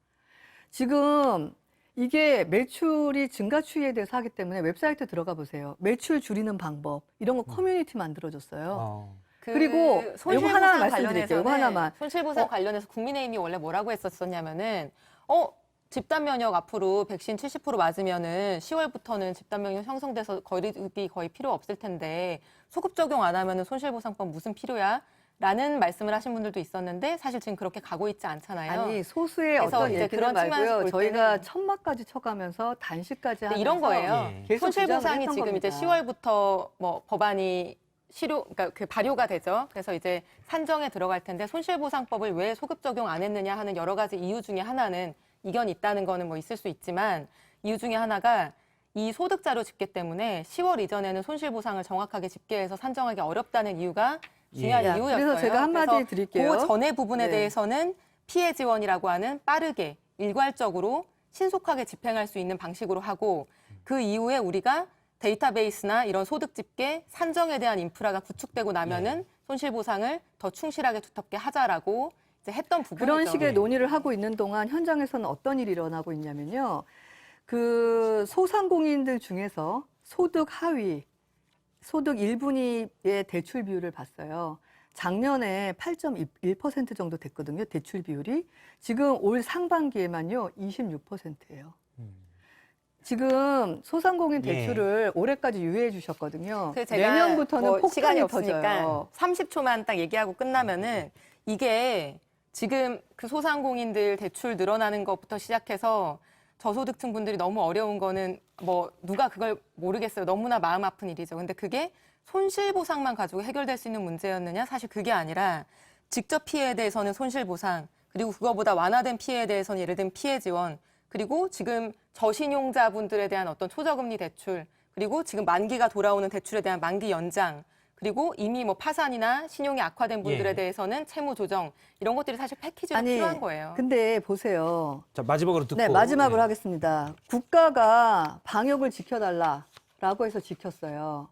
지금 이게 매출이 증가 추이에 대해서 하기 때문에 웹사이트 들어가 보세요. 매출 줄이는 방법 이런 거 커뮤니티 만들어줬어요. 그리고 요거 하나 말씀드릴게요. 요거 하나만. 손실보상 관련해서 국민의힘이 원래 뭐라고 했었냐면은 집단 면역 앞으로 백신 70% 맞으면은 10월부터는 집단 면역 형성돼서 거리두기 거의 필요 없을 텐데 소급 적용 안 하면은 손실보상법 무슨 필요야? 라는 말씀을 하신 분들도 있었는데 사실 지금 그렇게 가고 있지 않잖아요. 아니 소수의 그래서 어떤 이제 얘기는 그런 측면에서 말고요. 볼 저희가 때는 천막까지 쳐가면서 단식까지 하면서 이런 거예요. 예. 계속 손실보상이 주장을 지금 했던 이제 겁니다. 10월부터 뭐 법안이 그러니까 그 발효가 되죠. 그래서 이제 산정에 들어갈 텐데 손실보상법을 왜 소급 적용 안 했느냐 하는 여러 가지 이유 중에 하나는 이견이 있다는 거는 뭐 있을 수 있지만 이유 중에 하나가 이 소득자료 집계 때문에 10월 이전에는 손실보상을 정확하게 집계해서 산정하기 어렵다는 이유가 중요한 예. 이유였어요. 그래서 제가 한마디 그래서 드릴게요. 그 전의 부분에 네. 대해서는 피해 지원이라고 하는 빠르게 일괄적으로 신속하게 집행할 수 있는 방식으로 하고 그 이후에 우리가 데이터베이스나 이런 소득 집계, 산정에 대한 인프라가 구축되고 나면은 손실보상을 더 충실하게 두텁게 하자라고 이제 했던 부분이죠. 그런 식의 논의를 하고 있는 동안 현장에서는 어떤 일이 일어나고 있냐면요. 그 소상공인들 중에서 소득 하위, 소득 1분위의 대출 비율을 봤어요. 작년에 8.1% 정도 됐거든요. 대출 비율이. 지금 올 상반기에만요. 26%예요. 지금 소상공인 대출을 올해까지 유예해 주셨거든요. 그래서 제가 내년부터는 뭐 시간이 폭탄이 없으니까 터져요. 30초만 딱 얘기하고 끝나면은 이게 지금 그 소상공인들 대출 늘어나는 것부터 시작해서 저소득층 분들이 너무 어려운 거는 뭐 누가 그걸 모르겠어요. 너무나 마음 아픈 일이죠. 근데 그게 손실보상만 가지고 해결될 수 있는 문제였느냐? 사실 그게 아니라 직접 피해에 대해서는 손실보상, 그리고 그거보다 완화된 피해에 대해서는 예를 들면 피해 지원, 그리고 지금 저신용자분들에 대한 어떤 초저금리 대출, 그리고 지금 만기가 돌아오는 대출에 대한 만기 연장, 그리고 이미 뭐 파산이나 신용이 악화된 분들에 예. 대해서는 채무 조정, 이런 것들이 사실 패키지로 필요한 거예요. 근데 보세요. 자, 마지막으로 듣고. 네, 마지막으로 예. 하겠습니다. 국가가 방역을 지켜달라라고 해서 지켰어요.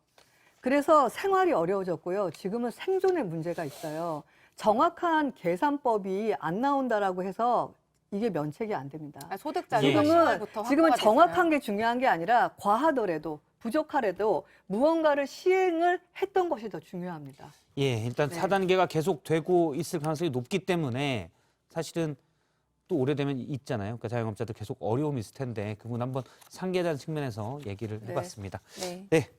그래서 생활이 어려워졌고요. 지금은 생존의 문제가 있어요. 정확한 계산법이 안 나온다라고 해서 이게 면책이 안 됩니다. 소득자료가 지금은 10월부터 지금은 확보가 정확한 됐어요. 게 중요한 게 아니라 과하더라도 부족하더라도 무언가를 시행을 했던 것이 더 중요합니다. 예, 일단 네. 4단계가 계속되고 있을 가능성이 높기 때문에 사실은 또 오래되면 있잖아요. 그러니까 자영업자들 계속 어려움이 있을 텐데 그 부분 한번 상계자는 측면에서 얘기를 네. 해봤습니다. 네. 네,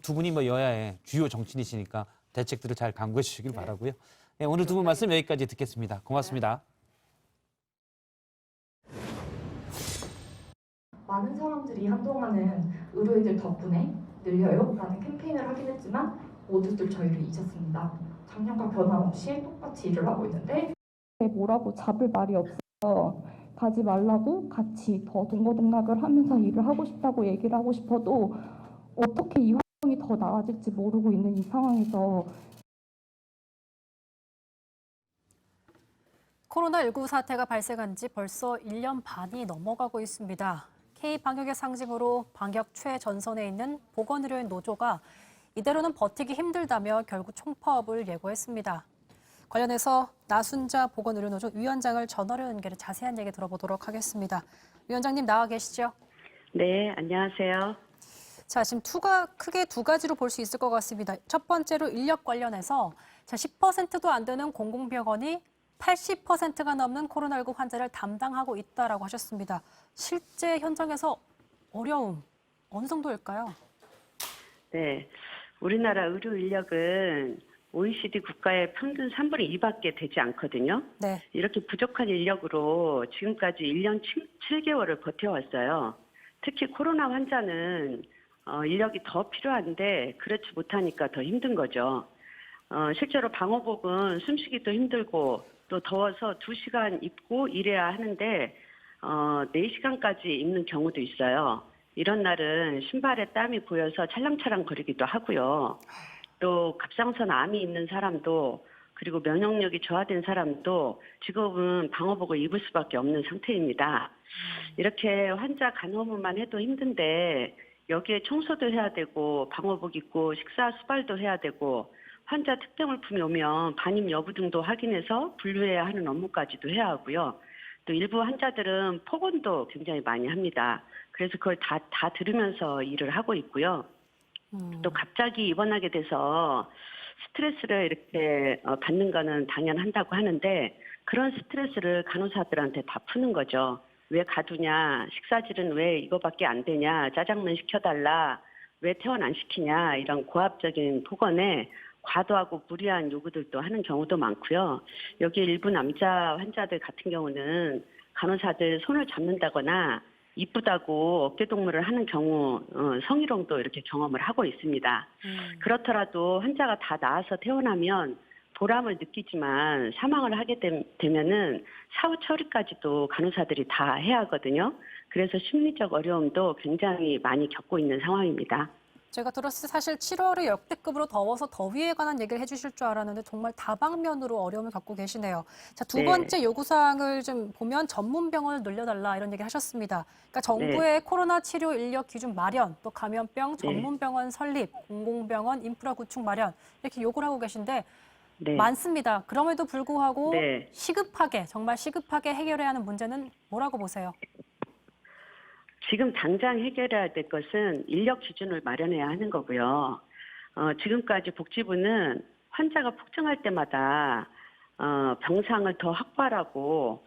두 분이 뭐 여야의 주요 정치인이시니까 대책들을 잘 강구해 주시길 바라고요. 네, 오늘 두 분 말씀 여기까지 듣겠습니다. 고맙습니다. 많은 사람들이 한동안은 의료인들 덕분에 늘려요 라는 캠페인을 하긴 했지만 모두들 저희를 잊었습니다. 작년과 변함없이 똑같이 일을 하고 있는데 뭐라고 잡을 말이 없어요. 가지 말라고 같이 더 동거동락을 하면서 일을 하고 싶다고 얘기를 하고 싶어도 어떻게 이 환경이 더 나아질지 모르고 있는 이 상황에서 코로나19 사태가 발생한 지 벌써 1년 반이 넘어가고 있습니다. K-방역의 상징으로 방역 최전선에 있는 보건의료인 노조가 이대로는 버티기 힘들다며 결국 총파업을 예고했습니다. 관련해서 나순자 보건의료노조 위원장을 전화로 연결해 자세한 얘기 들어보도록 하겠습니다. 위원장님 나와 계시죠? 네, 안녕하세요. 자, 지금 크게 두 가지로 볼 수 있을 것 같습니다. 첫 번째로 인력 관련해서 10%도 안 되는 공공병원이 80%가 넘는 코로나19 환자를 담당하고 있다라고 하셨습니다. 실제 현장에서 어려움 어느 정도일까요? 네, 우리나라 의료 인력은 OECD 국가의 평균 3분의 2밖에 되지 않거든요. 네. 이렇게 부족한 인력으로 지금까지 1년 7개월을 버텨왔어요. 특히 코로나 환자는 인력이 더 필요한데 그렇지 못하니까 더 힘든 거죠. 실제로 방호복은 숨쉬기도 힘들고 또 더워서 2시간 입고 일해야 하는데 4시간까지 입는 경우도 있어요. 이런 날은 신발에 땀이 고여서 찰랑찰랑 거리기도 하고요. 또 갑상선 암이 있는 사람도 그리고 면역력이 저하된 사람도 지금은 방호복을 입을 수밖에 없는 상태입니다. 이렇게 환자 간호부만 해도 힘든데 여기에 청소도 해야 되고 방호복 입고 식사 수발도 해야 되고 환자 특정물품이 오면 반입 여부 등도 확인해서 분류해야 하는 업무까지도 해야 하고요. 또 일부 환자들은 폭언도 굉장히 많이 합니다. 그래서 그걸 다 들으면서 일을 하고 있고요. 또 갑자기 입원하게 돼서 스트레스를 이렇게 받는 거는 당연한다고 하는데 그런 스트레스를 간호사들한테 다 푸는 거죠. 왜 가두냐, 식사질은 왜 이거밖에 안 되냐, 짜장면 시켜달라, 왜 퇴원 안 시키냐 이런 고압적인 폭언에 과도하고 무리한 요구들도 하는 경우도 많고요. 여기 일부 남자 환자들 같은 경우는 간호사들 손을 잡는다거나 이쁘다고 어깨동무를 하는 경우 성희롱도 이렇게 경험을 하고 있습니다. 그렇더라도 환자가 다 나아서 퇴원하면 보람을 느끼지만 사망을 하게 되면은 사후 처리까지도 간호사들이 다 해야 하거든요. 그래서 심리적 어려움도 굉장히 많이 겪고 있는 상황입니다. 제가 들었을 때 사실 7월에 역대급으로 더워서 더위에 관한 얘기를 해주실 줄 알았는데 정말 다방면으로 어려움을 갖고 계시네요. 자, 두 번째 요구사항을 좀 보면 전문 병원을 늘려달라 이런 얘기 하셨습니다. 그러니까 정부의 코로나 치료 인력 기준 마련, 또 감염병 전문 병원 설립, 공공병원 인프라 구축 마련 이렇게 요구를 하고 계신데 많습니다. 그럼에도 불구하고 정말 시급하게 해결해야 하는 문제는 뭐라고 보세요? 지금 당장 해결해야 될 것은 인력 기준을 마련해야 하는 거고요. 지금까지 복지부는 환자가 폭증할 때마다 병상을 더 확보하라고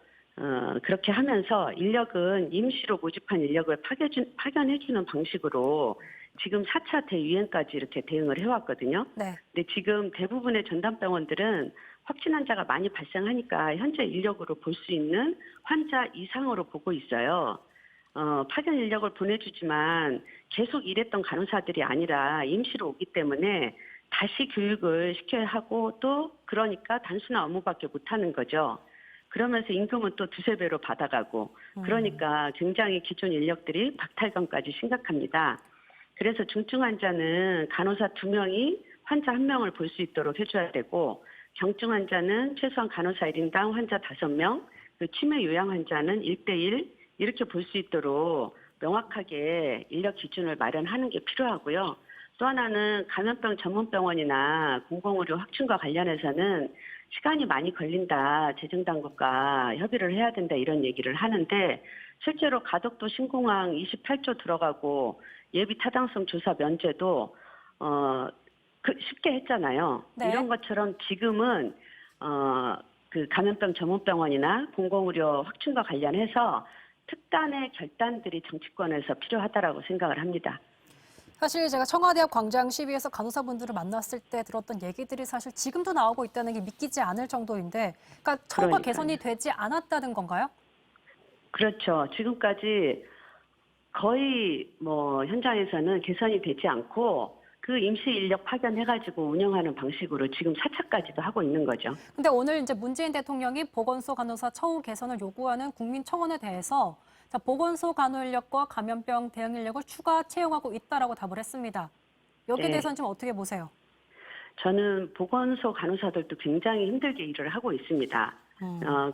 그렇게 하면서 인력은 임시로 모집한 인력을 파견해주는 방식으로 지금 4차 대유행까지 이렇게 대응을 해왔거든요. 네. 근데 지금 대부분의 전담병원들은 확진 환자가 많이 발생하니까 현재 인력으로 볼 수 있는 환자 이상으로 보고 있어요. 파견 인력을 보내주지만 계속 일했던 간호사들이 아니라 임시로 오기 때문에 다시 교육을 시켜야 하고 또 그러니까 단순한 업무밖에 못하는 거죠. 그러면서 임금은 또 2~3배로 받아가고 그러니까 굉장히 기존 인력들이 박탈감까지 심각합니다. 그래서 중증 환자는 간호사 2명이 환자 1명을 볼 수 있도록 해줘야 되고 경증 환자는 최소한 간호사 1인당 환자 5명, 치매 요양 환자는 1:1 이렇게 볼 수 있도록 명확하게 인력 기준을 마련하는 게 필요하고요. 또 하나는 감염병 전문병원이나 공공의료 확충과 관련해서는 시간이 많이 걸린다. 재정당국과 협의를 해야 된다. 이런 얘기를 하는데 실제로 가덕도 신공항 28조 들어가고 예비 타당성 조사 면제도 쉽게 했잖아요. 이런 것처럼 지금은 그 감염병 전문병원이나 공공의료 확충과 관련해서 특단의 결단들이 정치권에서 필요하다라고 생각을 합니다. 사실 제가 청와대 앞 광장 시위에서 간호사분들을 만났을 때 들었던 얘기들이 사실 지금도 나오고 있다는 게 믿기지 않을 정도인데, 그러니까 처우가 개선이 되지 않았다는 건가요? 그렇죠. 지금까지 거의 현장에서는 개선이 되지 않고 그 임시 인력 파견해가지고 운영하는 방식으로 지금 4차까지도 하고 있는 거죠. 근데 오늘 이제 문재인 대통령이 보건소 간호사 처우 개선을 요구하는 국민청원에 대해서 보건소 간호 인력과 감염병 대응 인력을 추가 채용하고 있다라고 답을 했습니다. 여기에 대해서는 좀 어떻게 보세요? 저는 보건소 간호사들도 굉장히 힘들게 일을 하고 있습니다.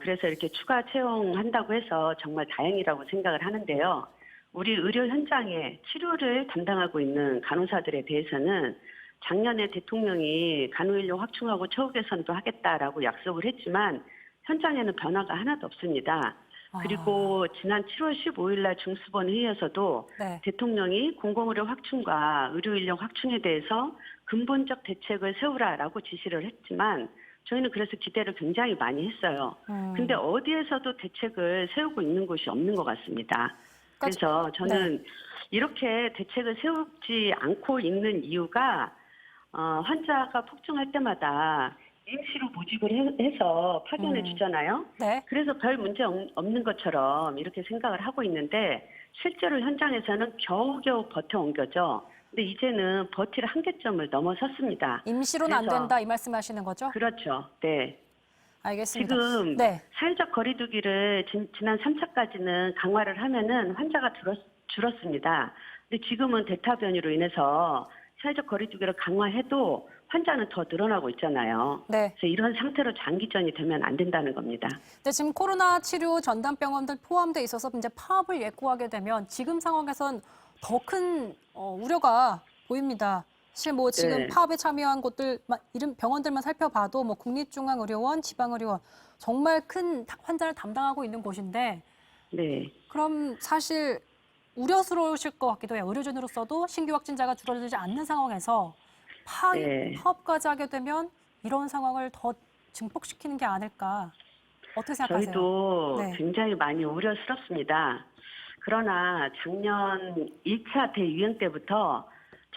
그래서 이렇게 추가 채용한다고 해서 정말 다행이라고 생각을 하는데요. 우리 의료 현장에 치료를 담당하고 있는 간호사들에 대해서는 작년에 대통령이 간호인력 확충하고 처우 개선도 하겠다라고 약속을 했지만 현장에는 변화가 하나도 없습니다. 그리고 지난 7월 15일 날 중수본 회의에서도 네. 대통령이 공공의료 확충과 의료인력 확충에 대해서 근본적 대책을 세우라라고 지시를 했지만 저희는 그래서 기대를 굉장히 많이 했어요. 근데 어디에서도 대책을 세우고 있는 곳이 없는 것 같습니다. 그래서 저는 이렇게 대책을 세우지 않고 있는 이유가 환자가 폭증할 때마다 임시로 모집을 해서 파견해 주잖아요. 네. 그래서 별 문제 없는 것처럼 이렇게 생각을 하고 있는데 실제로 현장에서는 겨우겨우 버텨온 거죠. 근데 이제는 버틸 한계점을 넘어섰습니다. 임시로는 안 그래서 된다 이 말씀하시는 거죠? 그렇죠. 네. 알겠습니다. 지금 네. 사회적 거리두기를 지난 3차까지는 강화를 하면은 환자가 줄었습니다. 근데 지금은 델타 변이로 인해서 사회적 거리두기를 강화해도 환자는 더 늘어나고 있잖아요. 네. 그래서 이런 상태로 장기전이 되면 안 된다는 겁니다. 근데 지금 코로나 치료 전담병원들 포함돼 있어서 이제 파업을 예고하게 되면 지금 상황에선 더 큰 우려가 보입니다. 사실 뭐 지금 네. 파업에 참여한 곳들 이름 병원들만 살펴봐도 뭐 국립중앙의료원, 지방의료원 정말 큰 환자를 담당하고 있는 곳인데 네. 그럼 사실 우려스러우실 것 같기도 해요. 의료진으로서도 신규 확진자가 줄어들지 않는 상황에서 네. 파업까지 하게 되면 이런 상황을 더 증폭시키는 게 아닐까. 어떻게 생각하세요? 저희도 네. 굉장히 많이 우려스럽습니다. 그러나 작년 1차 대유행 때부터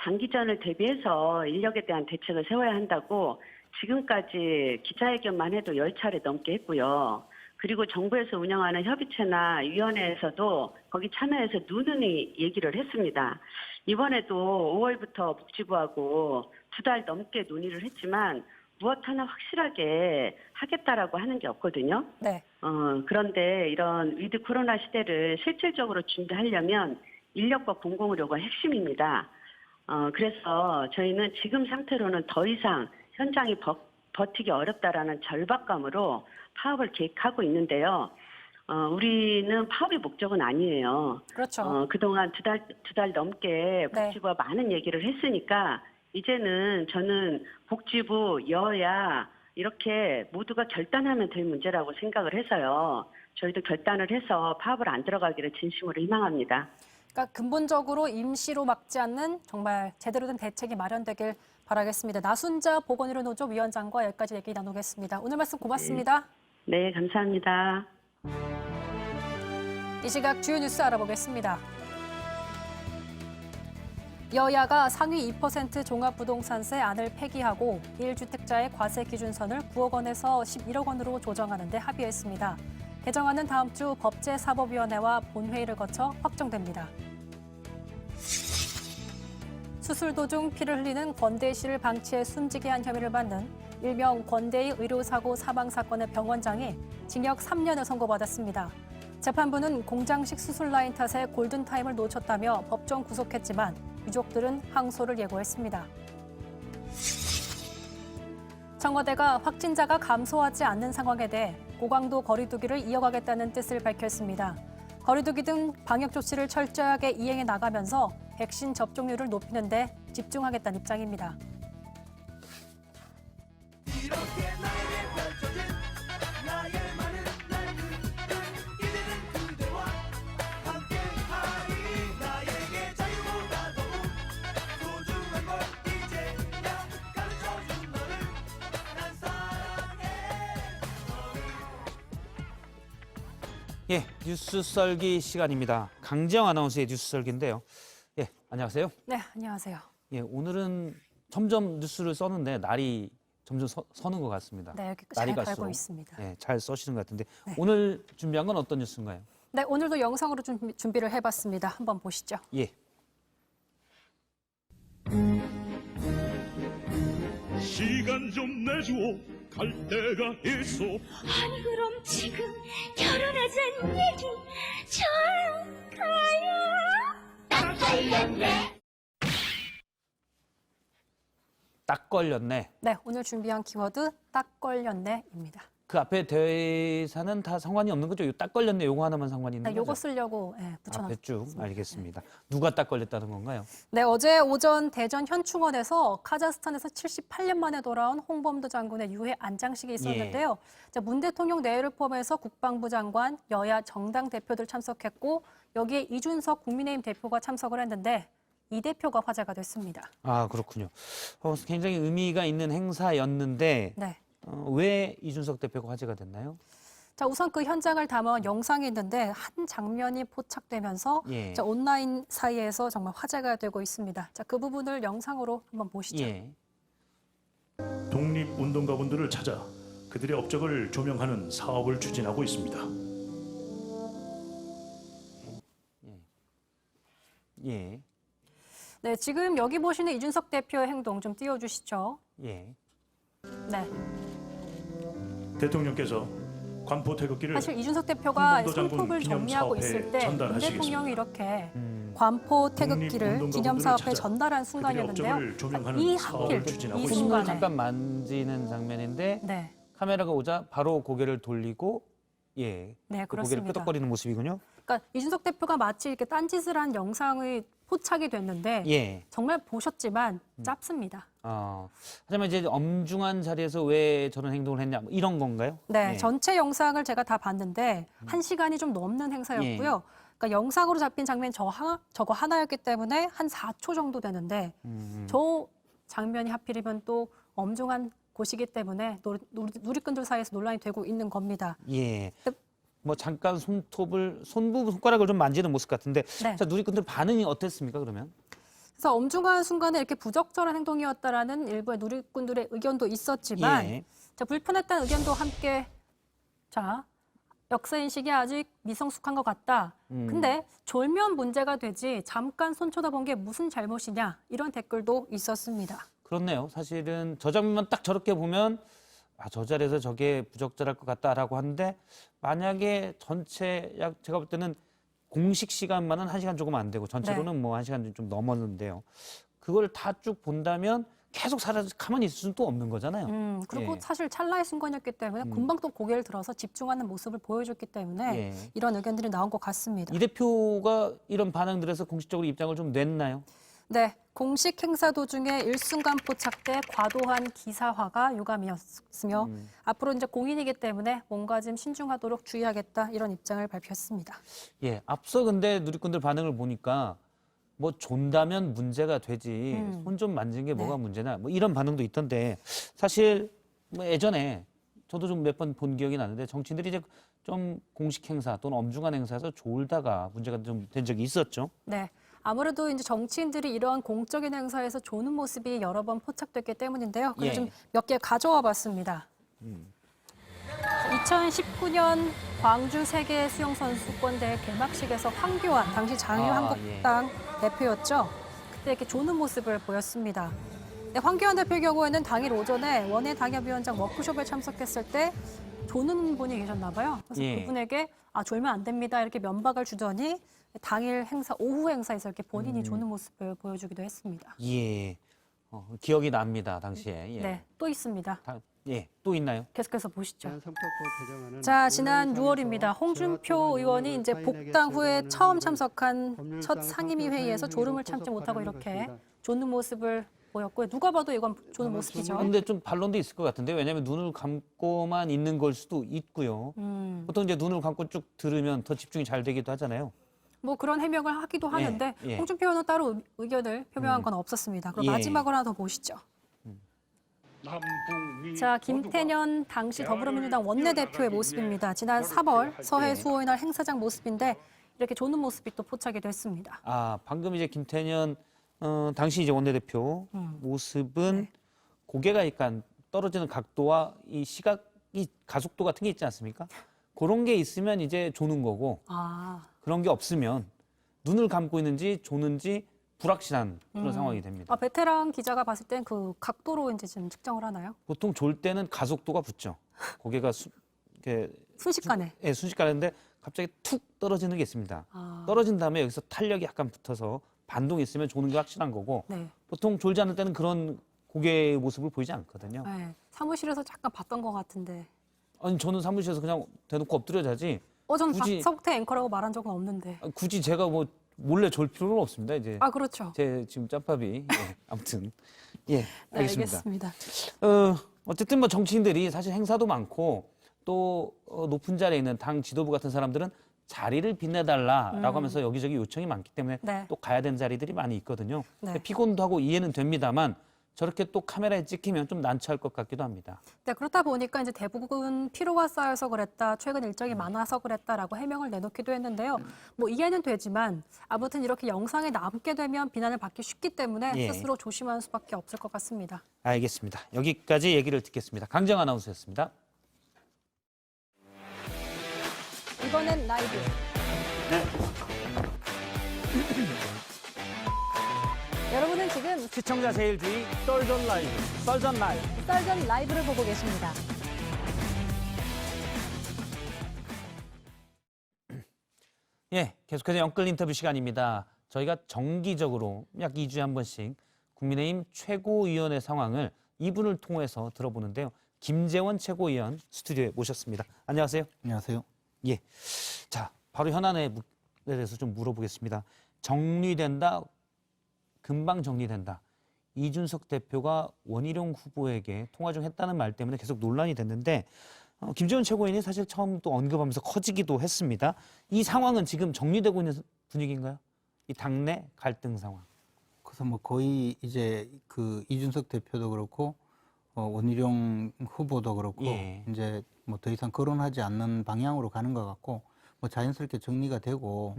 장기전을 대비해서 인력에 대한 대책을 세워야 한다고 지금까지 기자회견만 해도 10차례 넘게 했고요. 그리고 정부에서 운영하는 협의체나 위원회에서도 거기 참여해서 누누이 얘기를 했습니다. 이번에도 5월부터 복지부하고 2달 넘게 논의를 했지만 무엇 하나 확실하게 하겠다라고 하는 게 없거든요. 네. 그런데 이런 위드 코로나 시대를 실질적으로 준비하려면 인력과 공공의료가 핵심입니다. 그래서 저희는 지금 상태로는 더 이상 현장이 버티기 어렵다라는 절박감으로 파업을 계획하고 있는데요. 우리는 파업의 목적은 아니에요. 그렇죠. 그동안 두 달 넘게 복지부와 많은 얘기를 했으니까 이제는 저는 복지부, 여야 이렇게 모두가 결단하면 될 문제라고 생각을 해서요. 저희도 결단을 해서 파업을 안 들어가기를 진심으로 희망합니다. 그러니까 근본적으로 임시로 막지 않는 정말 제대로 된 대책이 마련되길 바라겠습니다. 나순자 보건의료 노조 위원장과 여기까지 얘기 나누겠습니다. 오늘 말씀 고맙습니다. 네, 감사합니다. 이 시각 주요 뉴스 알아보겠습니다. 여야가 상위 2% 종합부동산세 안을 폐기하고 1주택자의 과세 기준선을 9억 원에서 11억 원으로 조정하는 데 합의했습니다. 개정안은 다음 주 법제사법위원회와 본회의를 거쳐 확정됩니다. 수술 도중 피를 흘리는 권대희 씨를 방치해 숨지게 한 혐의를 받는 일명 권대희 의료사고 사망 사건의 병원장이 징역 3년을 선고받았습니다. 재판부는 공장식 수술 라인 탓에 골든타임을 놓쳤다며 법정 구속했지만 유족들은 항소를 예고했습니다. 청와대가 확진자가 감소하지 않는 상황에 대해 고강도 거리두기를 이어가겠다는 뜻을 밝혔습니다. 거리두기 등 방역 조치를 철저하게 이행해 나가면서 백신 접종률을 높이는 데 집중하겠다는 입장입니다. 예, 뉴스 썰기 시간입니다. 강지영 아나운서의 뉴스 썰기인데요. 예, 안녕하세요. 네, 안녕하세요. 예, 오늘은 점점 뉴스를 써는데 날이 점점 서는 것 같습니다. 네, 여기 잘 갈고 있습니다. 예, 잘 써시는 것 같은데 네. 오늘 준비한 건 어떤 뉴스인가요? 네, 오늘도 영상으로 준비를 해봤습니다. 한번 보시죠. 예. 시간 좀 내주오 갈 때가 있어. 아니 그럼 지금 결혼하자는 얘기 좋을까요? 딱 걸렸네. 딱 걸렸네. 네, 오늘 준비한 키워드 딱 걸렸네입니다. 그 앞에 대사는 다 상관이 없는 거죠? 딱 걸렸네. 요거 하나만 상관이 있는 네, 요거 거죠? 쓰려고 붙여놨습니다. 앞에 쭉 알겠습니다. 누가 딱 걸렸다는 건가요? 네, 어제 오전 대전 현충원에서 카자흐스탄에서 78년 만에 돌아온 홍범도 장군의 유해 안장식이 있었는데요. 자, 문 대통령 내외를 포함해서 국방부 장관, 여야 정당 대표들 참석했고 여기에 이준석 국민의힘 대표가 참석을 했는데 이 대표가 화제가 됐습니다. 아, 그렇군요. 굉장히 의미가 있는 행사였는데 네. 왜 이준석 대표가 화제가 됐나요? 자, 우선 그 현장을 담은 영상이 있는데 한 장면이 포착되면서 예. 자, 온라인 사이에서 정말 화제가 되고 있습니다. 자, 그 부분을 영상으로 한번 보시죠. 예. 독립운동가분들을 찾아 그들의 업적을 조명하는 사업을 추진하고 있습니다. 예. 네, 지금 여기 보시는 이준석 대표의 행동 좀 띄워주시죠. 예. 네. 대통령께서 관포 태극기를 사실 이준석 대표가 홍범도 장군 손톱을 정리하고 기념사업회에 있을 때 문 전달하시겠습니다. 대통령이 이렇게 관포 태극기를 기념사업에 전달한 순간이었는데요. 업적을 조명하는 이 사업을 하필 추진하고 이 있습니다. 손을 순간에 잠깐 만지는 장면인데 네, 카메라가 오자 바로 고개를 돌리고 네, 그 고개를 그렇습니다. 끄덕거리는 모습이군요. 그러니까 이준석 대표가 마치 이렇게 딴짓을 한 영상이 포착이 됐는데 예. 정말 보셨지만 짧습니다. 하지만 이제 엄중한 자리에서 왜 저런 행동을 했냐 뭐 이런 건가요? 네, 예. 전체 영상을 제가 다 봤는데 1시간이 좀 넘는 행사였고요. 그러니까 영상으로 잡힌 장면 저거 하나였기 때문에 한 4초 정도 되는데 저 장면이 하필이면 또 엄중한 곳이기 때문에 누리꾼들 사이에서 논란이 되고 있는 겁니다. 예. 뭐 잠깐 손부 손가락을 좀 만지는 모습 같은데 네. 자, 누리꾼들 반응이 어땠습니까 그러면? 그래서 엄중한 순간에 이렇게 부적절한 행동이었다라는 일부의 누리꾼들의 의견도 있었지만 예. 자, 불편했다는 의견도 함께 자, 역사인식이 아직 미성숙한 것 같다. 근데 졸면 문제가 되지 잠깐 손 쳐다본 게 무슨 잘못이냐 이런 댓글도 있었습니다. 그렇네요. 사실은 저 장면만 딱 저렇게 보면 저 자리에서 저게 부적절할 것 같다라고 하는데 만약에 전체 제가 볼 때는 공식 시간만은 1시간 조금 안 되고 전체로는 뭐 1시간 좀 넘었는데요. 그걸 다 쭉 본다면 계속 가만히 있을 수는 또 없는 거잖아요. 그리고 예. 사실 찰나의 순간이었기 때문에 금방 또 고개를 들어서 집중하는 모습을 보여줬기 때문에 예. 이런 의견들이 나온 것 같습니다. 이 대표가 이런 반응들에서 공식적으로 입장을 좀 냈나요? 네, 공식 행사 도중에 일순간 포착돼 과도한 기사화가 유감이었으며 앞으로 이제 공인이기 때문에 뭔가 좀 신중하도록 주의하겠다 이런 입장을 발표했습니다. 예, 앞서 근데 누리꾼들 반응을 보니까 뭐 존다면 문제가 되지 손 좀 만진 게 뭐가 문제냐 뭐 이런 반응도 있던데 사실 뭐 예전에 저도 좀 몇 번 본 기억이 나는데 정치인들이 이제 좀 공식 행사 또는 엄중한 행사에서 졸다가 문제가 좀 된 적이 있었죠. 네. 아무래도 이제 정치인들이 이런 공적인 행사에서 조는 모습이 여러 번 포착됐기 때문인데요. 그래서 예. 좀 몇 개 가져와 봤습니다. 2019년 광주 세계 수영선수권대회 개막식에서 황교안, 당시 자유한국당 대표였죠. 그때 이렇게 조는 모습을 보였습니다. 네, 황교안 대표의 경우에는 당일 오전에 원외 당협위원장 워크숍에 참석했을 때 조는 분이 계셨나 봐요. 그래서 예. 그분에게 졸면 안 됩니다 이렇게 면박을 주더니 당일 행사, 오후 행사에서 이렇게 본인이 조는 모습을 보여주기도 했습니다. 예, 기억이 납니다 당시에. 예. 네, 또 있습니다. 또 있나요? 계속해서 보시죠. 자, 지난 6월입니다. 홍준표 의원이 이제 복당 후에 처음 참석한 첫 상임위 회의에서 졸음을 참지 못하고 이렇게 조는 모습을 보였고요. 누가 봐도 이건 조는 모습이죠. 근데 좀 반론도 있을 것 같은데 왜냐하면 눈을 감고만 있는 걸 수도 있고요. 보통 이제 눈을 감고 쭉 들으면 더 집중이 잘 되기도 하잖아요. 뭐 그런 해명을 하기도 하는데 예. 홍준표 의원은 따로 의견을 표명한 건 없었습니다. 그럼 예. 마지막으로 하나 더 보시죠. 자, 김태년 당시 더불어민주당 원내대표의 모습입니다. 지난 3월 서해 수호의 날 행사장 모습인데 이렇게 조는 모습이 또 포착이 됐습니다. 방금 이제 김태년 당시 이제 원내대표 모습은 고개가 약간 떨어지는 각도와 이 시각이 가속도 같은 게 있지 않습니까? 그런 게 있으면 이제 조는 거고 그런 게 없으면 눈을 감고 있는지 조는지 불확실한 그런 상황이 됩니다. 베테랑 기자가 봤을 땐 그 각도로 이제 지금 측정을 하나요? 보통 졸 때는 가속도가 붙죠. 고개가 순식간에. 순식간인데 갑자기 툭 떨어지는 게 있습니다. 떨어진 다음에 여기서 탄력이 약간 붙어서 반동이 있으면 조는 게 확실한 거고 보통 졸지 않을 때는 그런 고개의 모습을 보이지 않거든요. 네, 사무실에서 잠깐 봤던 것 같은데 아니 저는 사무실에서 그냥 대놓고 엎드려 자지. 전 굳이- 박석태 앵커라고 말한 적은 없는데. 굳이 제가 뭐 몰래 졸 필요는 없습니다. 이제 아, 그렇죠. 제 지금 짬밥이 아무튼 예 네, 알겠습니다. 알겠습니다. 어쨌든 뭐 정치인들이 사실 행사도 많고 또 높은 자리에 있는 당 지도부 같은 사람들은 자리를 빛내달라라고 하면서 여기저기 요청이 많기 때문에 네. 또 가야 되는 자리들이 많이 있거든요. 네. 피곤도 하고 이해는 됩니다만 저렇게 또 카메라에 찍히면 좀 난처할 것 같기도 합니다. 네, 그렇다 보니까 이제 대부분 피로가 쌓여서 그랬다, 최근 일정이 많아서 그랬다라고 해명을 내놓기도 했는데요. 뭐 이해는 되지만 아무튼 이렇게 영상에 남게 되면 비난을 받기 쉽기 때문에 예. 스스로 조심하는 수밖에 없을 것 같습니다. 알겠습니다. 여기까지 얘기를 듣겠습니다. 강정 아나운서였습니다. 이번엔 라이브. 여러분은 지금 시청자 제일주의 썰전 라이브, 썰전 라이브. 썰전 라이브를 보고 계십니다. 예, 계속해서 영끌 인터뷰 시간입니다. 저희가 정기적으로 약 2주에 한 번씩 국민의힘 최고위원회 상황을 이분을 통해서 들어보는데요. 김재원 최고위원 스튜디오에 모셨습니다. 안녕하세요. 안녕하세요. 예, 자 바로 현안에 대해서 좀 물어보겠습니다. 정리된다, 금방 정리된다. 이준석 대표가 원희룡 후보에게 통화 중 했다는 말 때문에 계속 논란이 됐는데 김재원 최고위원이 사실 처음 또 언급하면서 커지기도 했습니다. 이 상황은 지금 정리되고 있는 분위기인가요? 이 당내 갈등 상황. 그래서 뭐 거의 이제 그 이준석 대표도 그렇고 원희룡 후보도 그렇고 예. 이제 뭐 더 이상 거론하지 않는 방향으로 가는 것 같고 뭐 자연스럽게 정리가 되고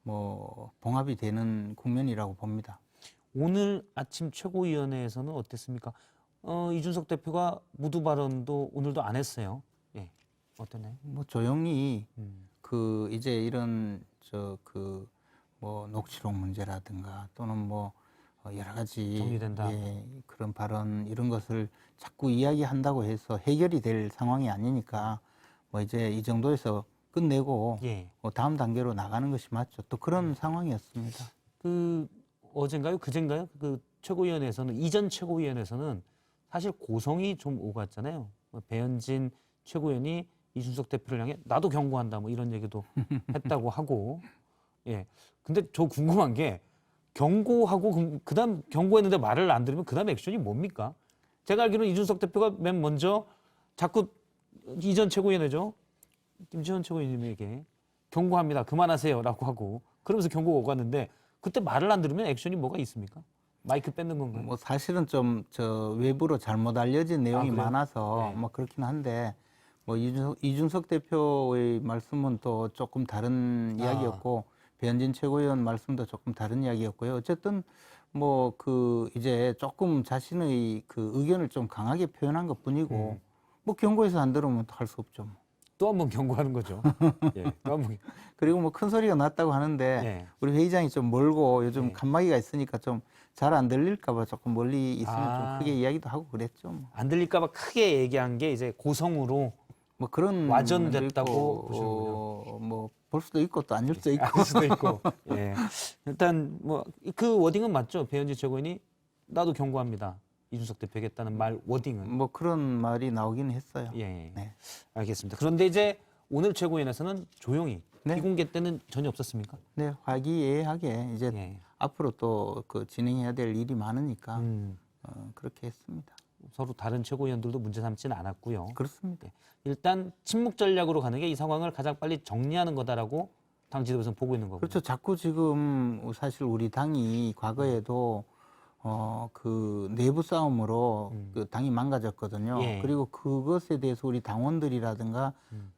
뭐 봉합이 되는 국면이라고 봅니다. 오늘 아침 최고위원회에서는 어땠습니까? 이준석 대표가 무두 발언도 오늘도 안 했어요. 예, 어땠나요? 뭐 조용히 그 이제 이런 뭐 녹취록 문제라든가 또는 뭐 여러 가지 정리된다. 예, 그런 발언 이런 것을 자꾸 이야기한다고 해서 해결이 될 상황이 아니니까 뭐 이제 이 정도에서 끝내고 예. 다음 단계로 나가는 것이 맞죠. 또 그런 상황이었습니다. 그 어젠가요? 그젠가요? 그 최고위원회에서는 이전 최고위원회에서는 사실 고성이 좀 오갔잖아요. 배현진 최고위원이 이준석 대표를 향해 나도 경고한다 뭐 이런 얘기도 했다고 하고 예. 근데 저 궁금한 게 경고하고 그다음 경고했는데 말을 안 들으면 그다음 액션이 뭡니까? 제가 알기로는 이준석 대표가 맨 먼저 자꾸 이전 최고위원회죠. 김지원 최고위원님에게 경고합니다. 그만하세요라고 하고 그러면서 경고가 오갔는데 그때 말을 안 들으면 액션이 뭐가 있습니까? 마이크 뺏는 건가요? 뭐 사실은 좀 외부로 잘못 알려진 내용이 그래요? 많아서 네. 뭐 그렇긴 한데 뭐 이준석 대표의 말씀은 또 조금 다른 이야기였고 배현진 최고위원 말씀도 조금 다른 이야기였고요. 어쨌든 뭐 이제 조금 자신의 그 의견을 좀 강하게 표현한 것뿐이고 뭐 경고해서 안 들으면 할 수 없죠. 또 한 번 경고하는 거죠. 예, 또 한 번. 그리고 뭐 큰 소리가 났다고 하는데 예. 우리 회의장이 좀 멀고 요즘 칸막이가 있으니까 좀 잘 안 들릴까 봐 조금 멀리 있으면 좀 크게 이야기도 하고 그랬죠. 뭐. 안 들릴까 봐 크게 얘기한 게 이제 고성으로 뭐 그런 와전됐다고 보시는군요. 뭐 볼 수도 있고 또 아닐 수도 있고. 알 수도 있고. 예. 일단 뭐 그 워딩은 맞죠. 배현진 최고위원이 나도 경고합니다. 이준석 대표에게 했다는 말 워딩은. 뭐 그런 말이 나오긴 했어요. 예. 네. 알겠습니다. 그런데 이제 오늘 최고위원회에서는 조용히 비공개 때는 전혀 없었습니까? 네, 화기애애하게 이제 앞으로 또 진행해야 될 일이 많으니까 그렇게 했습니다. 서로 다른 최고위원들도 문제 삼지는 않았고요. 그렇습니다. 일단 침묵 전략으로 가는 게 이 상황을 가장 빨리 정리하는 거다라고 당 지도부에서는 보고 있는 거고요. 그렇죠. 자꾸 지금 사실 우리 당이 과거에도 그 내부 싸움으로 그 당이 망가졌거든요. 예. 그리고 그것에 대해서 우리 당원들이라든가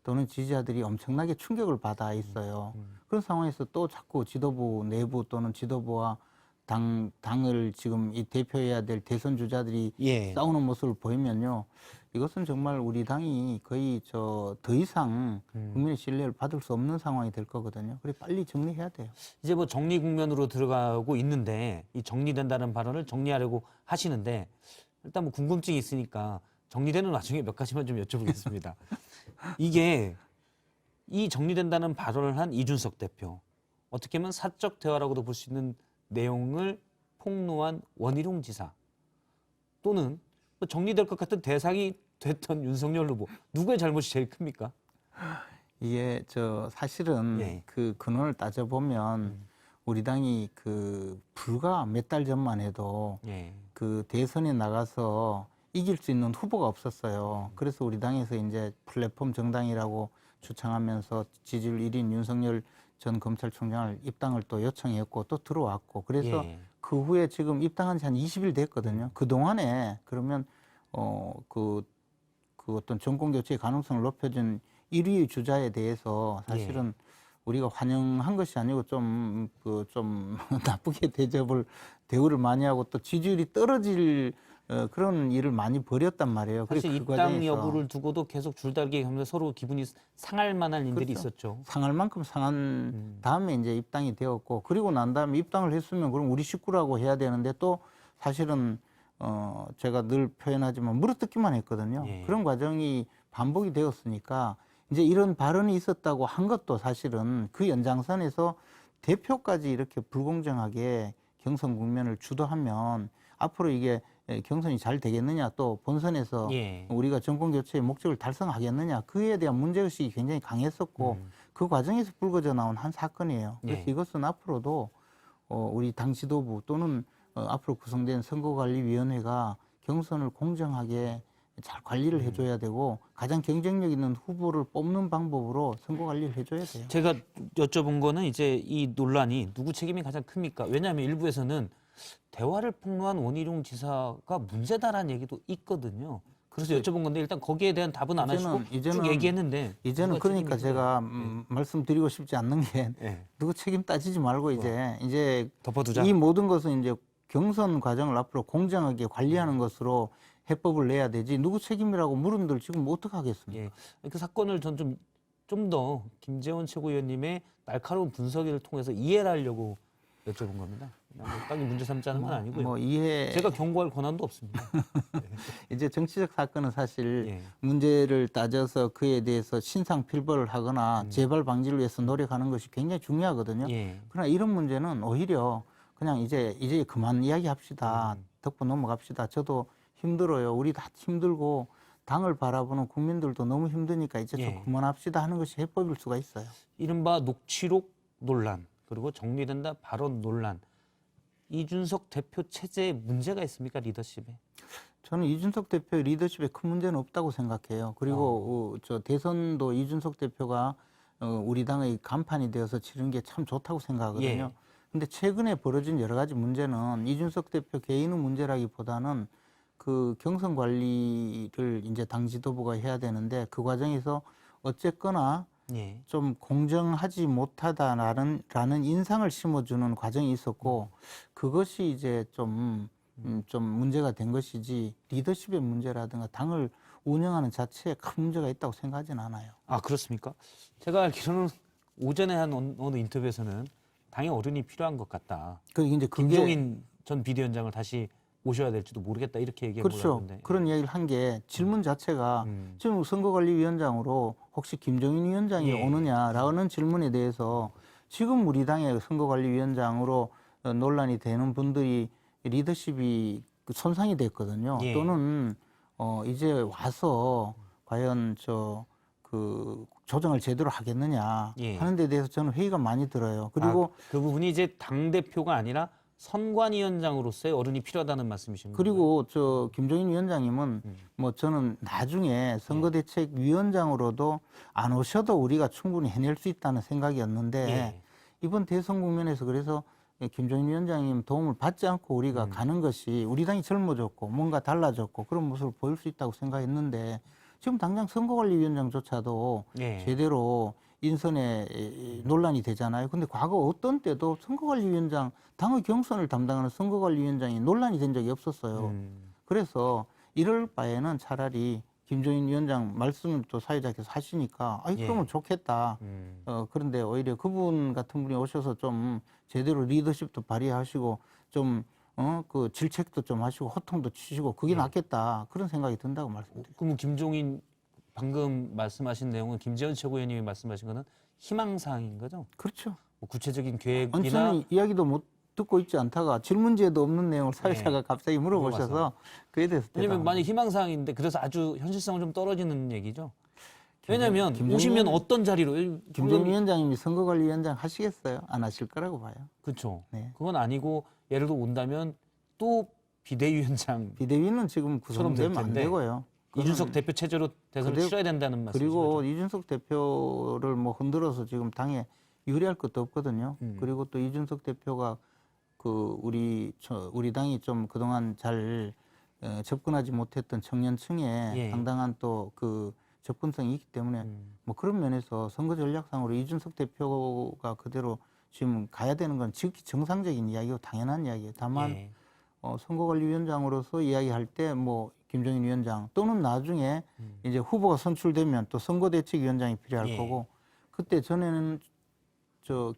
또는 지지자들이 엄청나게 충격을 받아 있어요. 그런 상황에서 또 자꾸 지도부 내부 또는 지도부와 당을 지금 이 대표해야 될 대선 주자들이 싸우는 모습을 보이면요. 이것은 정말 우리 당이 거의 더 이상 국민의 신뢰를 받을 수 없는 상황이 될 거거든요. 그래 빨리 정리해야 돼요. 이제 뭐 정리 국면으로 들어가고 있는데 이 정리된다는 발언을 정리하려고 하시는데 일단 뭐 궁금증이 있으니까 정리되는 와중에 몇 가지만 좀 여쭤보겠습니다. 이게 이 정리된다는 발언을 한 이준석 대표 어떻게 보면 사적 대화라고도 볼 수 있는 내용을 폭로한 원희룡 지사 또는 뭐 정리될 것 같은 대상이 됐던 윤석열 후보 누구의 잘못이 제일 큽니까? 이게 사실은 예. 그 근원을 따져보면 우리 당이 그 불과 몇 달 전만 해도 예. 그 대선에 나가서 이길 수 있는 후보가 없었어요. 그래서 우리 당에서 이제 플랫폼 정당이라고 주창하면서 지지율 1인 윤석열 전 검찰총장을 입당을 또 요청했고 또 들어왔고 그래서 예. 그 후에 지금 입당한 지 한 20일 됐거든요. 그 동안에 그러면 그 어떤 정권 교체의 가능성을 높여준 1위 주자에 대해서 사실은 우리가 환영한 것이 아니고 좀 나쁘게 대우를 많이 하고 또 지지율이 떨어질 그런 일을 많이 벌였단 말이에요. 사실 그 입당 과정에서 여부를 두고도 계속 줄다리기 하면서 서로 기분이 상할 만한 일들이 그렇죠. 있었죠. 상할 만큼 상한 다음에 이제 입당이 되었고 그리고 난 다음에 입당을 했으면 그럼 우리 식구라고 해야 되는데 또 사실은 제가 늘 표현하지만 물어뜯기만 했거든요. 예. 그런 과정이 반복이 되었으니까 이제 이런 발언이 있었다고 한 것도 사실은 그 연장선에서 대표까지 이렇게 불공정하게 경선 국면을 주도하면 앞으로 이게 경선이 잘 되겠느냐 또 본선에서 예. 우리가 정권 교체의 목적을 달성하겠느냐 그에 대한 문제의식이 굉장히 강했었고 그 과정에서 불거져 나온 한 사건이에요. 그래서 예. 이것은 앞으로도 우리 당 지도부 또는 앞으로 구성된 선거관리위원회가 경선을 공정하게 잘 관리를 해줘야 되고 가장 경쟁력 있는 후보를 뽑는 방법으로 선거 관리를 해줘야 돼요. 제가 여쭤본 거는 이제 이 논란이 누구 책임이 가장 큽니까? 왜냐하면 일부에서는 대화를 폭로한 원희룡 지사가 문제다라는 얘기도 있거든요. 그래서 여쭤본 건데 일단 거기에 대한 답은 안 하시고 쭉 얘기했는데 이제는 그러니까 제가 말씀드리고 싶지 않는 게 예. 누구 책임 따지지 말고 이제 덮어두자. 이 모든 것은 이제 경선 과정을 앞으로 공정하게 관리하는 것으로 해법을 내야 되지 누구 책임이라고 물은들 지금 어떻게 하겠습니까? 예. 그 사건을 전 좀 더 김재원 최고위원님의 날카로운 분석을 통해서 이해를 하려고 여쭤본 겁니다. 땅이 문제 삼자는 건 아니고요. 제가 경고할 권한도 없습니다. 이제 정치적 사건은 사실 예. 문제를 따져서 그에 대해서 신상필벌을 하거나 재발 방지를 위해서 노력하는 것이 굉장히 중요하거든요. 예. 그러나 이런 문제는 오히려 그냥 이제 그만 이야기합시다. 덮고 넘어갑시다. 저도 힘들어요. 우리 다 힘들고 당을 바라보는 국민들도 너무 힘드니까 이제 예. 좀 그만합시다 하는 것이 해법일 수가 있어요. 이른바 녹취록 논란 그리고 정리된다 발언 논란. 이준석 대표 체제에 문제가 있습니까? 리더십에? 저는 이준석 대표의 리더십에 큰 문제는 없다고 생각해요. 그리고 저 대선도 이준석 대표가 우리 당의 간판이 되어서 치른 게 참 좋다고 생각하거든요. 근데 최근에 벌어진 여러 가지 문제는 이준석 대표 개인의 문제라기보다는 그 경선 관리를 이제 당 지도부가 해야 되는데 그 과정에서 어쨌거나 좀 공정하지 못하다라는 인상을 심어주는 과정이 있었고 그것이 이제 좀 문제가 된 것이지 리더십의 문제라든가 당을 운영하는 자체에 큰 문제가 있다고 생각하진 않아요. 아 그렇습니까? 제가 알기로는 오전에 한 어느 인터뷰에서는 당의 어른이 필요한 것 같다. 이제 김종인 전 비대위원장을 다시 모셔야 될지도 모르겠다 이렇게 얘기한 그렇죠. 것 같은데. 그런 이야기를 한 게 질문 자체가 지금 선거관리위원장으로 혹시 김종인 위원장이 오느냐라는 질문에 대해서 지금 우리 당의 선거관리위원장으로 논란이 되는 분들이 리더십이 손상이 됐거든요. 또는 이제 와서 과연 그 조정을 제대로 하겠느냐 하는 데 대해서 저는 회의가 많이 들어요. 그리고 그 부분이 이제 당 대표가 아니라 선관위원장으로서의 어른이 필요하다는 말씀이십니까? 그리고 김종인 위원장님은 저는 나중에 선거대책위원장으로도 안 오셔도 우리가 충분히 해낼 수 있다는 생각이었는데 이번 대선 국면에서 그래서 김종인 위원장님 도움을 받지 않고 우리가 가는 것이 우리 당이 젊어졌고 뭔가 달라졌고 그런 모습을 보일 수 있다고 생각했는데 지금 당장 선거관리위원장조차도 제대로 인선에 논란이 되잖아요. 근데 과거 어떤 때도 선거관리위원장, 당의 경선을 담당하는 선거관리위원장이 논란이 된 적이 없었어요. 그래서 이럴 바에는 차라리 김종인 위원장 말씀을 또 사회자께서 하시니까 그러면 좋겠다. 그런데 오히려 그분 같은 분이 오셔서 좀 제대로 리더십도 발휘하시고 좀 그 질책도 좀 하시고 호통도 치시고 그게 낫겠다. 그런 생각이 든다고 말씀드립니다. 그럼 김종인 방금 말씀하신 내용은 김재원 최고위원님이 말씀하신 거는 희망사항인 거죠? 그렇죠. 뭐 구체적인 계획이나 저는 이야기도 못 듣고 있지 않다가 질문지에도 없는 내용을 사회자가 갑자기 물어보셔서 물어봐서. 그에 대해서 왜냐면 대답합니다. 많이 희망사항인데 그래서 아주 현실성은 좀 떨어지는 얘기죠. 왜냐면 김정인 오시면 위원- 어떤 자리로 김정인 위원장님이 선거관리위원장 하시겠어요? 안 하실 거라고 봐요. 그렇죠. 네. 그건 아니고 예를 들어 온다면 또 비대위원장 비대위는 지금 구성되면 안 텐데. 되고요. 이준석 대표 체제로 대선을 그리고- 치러야 된다는 말씀이죠. 그리고 이준석 대표를 뭐 흔들어서 지금 당에 유리할 것도 없거든요. 그리고 또 이준석 대표가 그 우리 당이 좀 그동안 잘 접근하지 못했던 청년층에 예. 상당한 또 그 접근성이 있기 때문에 뭐 그런 면에서 선거 전략상으로 이준석 대표가 그대로 지금 가야 되는 건 지극히 정상적인 이야기고 당연한 이야기예요. 다만 예. 선거관리위원장으로서 이야기할 때 뭐 김종인 위원장 또는 나중에 이제 후보가 선출되면 또 선거대책위원장이 필요할 예. 거고 그때 전에는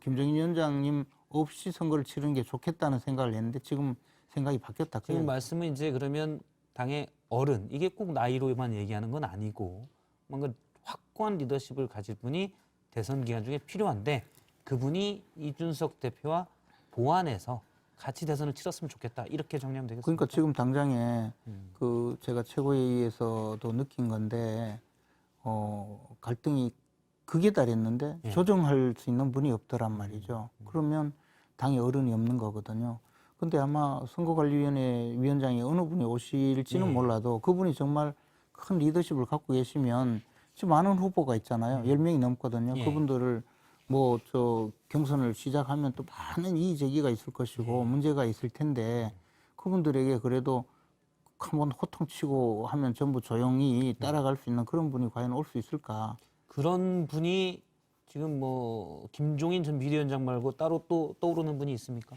김종인 위원장님 없이 선거를 치르는 게 좋겠다는 생각을 했는데 지금 생각이 바뀌었다. 지금 말씀은 이제 그러면 당의 어른, 이게 꼭 나이로만 얘기하는 건 아니고 뭔가 확고한 리더십을 가질 분이 대선 기간 중에 필요한데 그분이 이준석 대표와 보완해서 같이 대선을 치렀으면 좋겠다. 이렇게 정리하면 되겠습니다. 그러니까 지금 당장에 그 제가 최고회의에서도 느낀 건데 갈등이 극에 달했는데 예. 조정할 수 있는 분이 없더란 말이죠. 그러면 당의 어른이 없는 거거든요. 근데 아마 선거관리위원회 위원장이 어느 분이 오실지는 예. 몰라도 그분이 정말 큰 리더십을 갖고 계시면 지금 많은 후보가 있잖아요. 10명이 넘거든요. 예. 그분들을 경선을 시작하면 또 많은 이의 제기가 있을 것이고 문제가 있을 텐데 그분들에게 그래도 한번 호통치고 하면 전부 조용히 따라갈 수 있는 그런 분이 과연 올 수 있을까? 그런 분이 지금 뭐 김종인 전 비대위원장 말고 따로 또 떠오르는 분이 있습니까?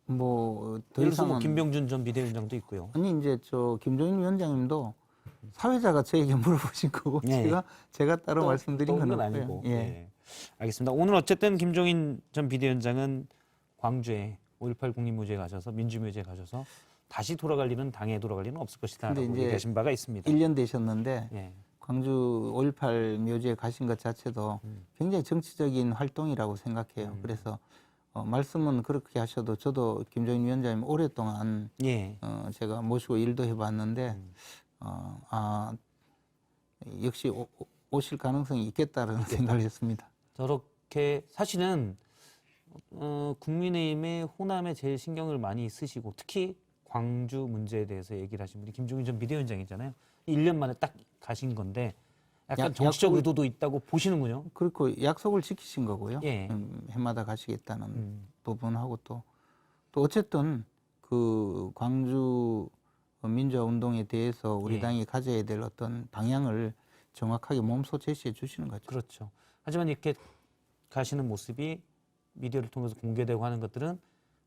더 예를 들어서 뭐 이상은 김병준 전 비대위원장도 있고요. 아니 이제 김종인 위원장님도 사회자가 저에게 물어보신 거고 예. 제가 따로 말씀드린 건 건 없고요. 아니고. 예. 예. 알겠습니다. 오늘 어쨌든 김종인 전 비대위원장은 광주에 5.18 국립묘지에 가셔서 민주묘지에 가셔서 다시 돌아갈 일은 당에 돌아갈 일은 없을 것이다라고 근데 이제 얘기하신 바가 있습니다. 1년 되셨는데 예. 광주 5.18 묘지에 가신 것 자체도 굉장히 정치적인 활동이라고 생각해요. 그래서 말씀은 그렇게 하셔도 저도 김종인 위원장님 오랫동안 예. 제가 모시고 일도 해봤는데 역시 오실 가능성이 있겠다라는 생각을 했습니다. 저렇게 사실은 국민의힘의 호남에 제일 신경을 많이 쓰시고 특히 광주 문제에 대해서 얘기를 하신 분이 김종인 전 비대위원장이잖아요. 1년 만에 딱 가신 건데 약간 정치적 의도도 있다고 보시는군요. 그렇고 약속을 지키신 거고요. 예. 해마다 가시겠다는 부분하고 또 어쨌든 그 광주 민주화 운동에 대해서 우리 예. 당이 가져야 될 어떤 방향을 정확하게 몸소 제시해 주시는 거죠. 그렇죠. 하지만 이렇게 가시는 모습이 미디어를 통해서 공개되고 하는 것들은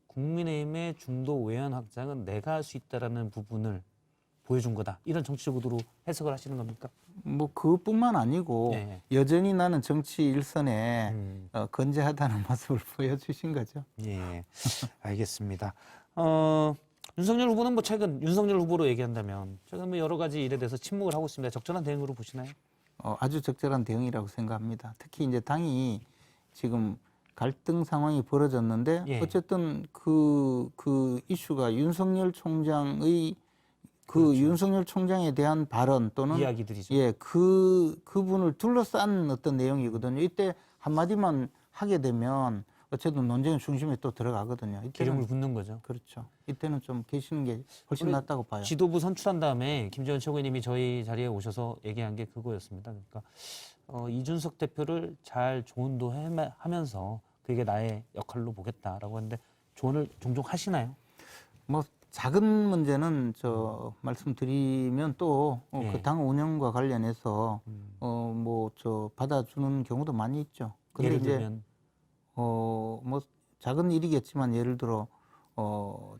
국민의힘의 중도 외연 확장은 내가 할 수 있다라는 부분을 보여준 거다. 이런 정치적 의도로 해석을 하시는 겁니까? 뭐 그뿐만 아니고 예. 여전히 나는 정치 일선에 건재하다는 모습을 보여주신 거죠. 예, 알겠습니다. 윤석열 후보는 뭐 최근 윤석열 후보로 얘기한다면 최근 뭐 여러 가지 일에 대해서 침묵을 하고 있습니다. 적절한 대응으로 보시나요? 아주 적절한 대응이라고 생각합니다. 특히 이제 당이 지금 갈등 상황이 벌어졌는데 예. 어쨌든 그 이슈가 윤석열 총장의 윤석열 총장에 대한 발언 또는 이야기들이죠. 예, 그분을 둘러싼 어떤 내용이거든요. 이때 한마디만 하게 되면 어쨌든 논쟁의 중심에 또 들어가거든요. 기름을 붓는 거죠. 그렇죠. 이때는 좀 계시는 게 훨씬 낫다고 봐요. 지도부 선출한 다음에 김재원 최고위님이 저희 자리에 오셔서 얘기한 게 그거였습니다. 그러니까 이준석 대표를 잘 조언도 하면서 그게 나의 역할로 보겠다라고 하는데 조언을 종종 하시나요? 뭐 작은 문제는 말씀드리면 또 그 당 운영과 관련해서 받아주는 경우도 많이 있죠. 근데 예를 이제 들면 뭐 작은 일이겠지만 예를 들어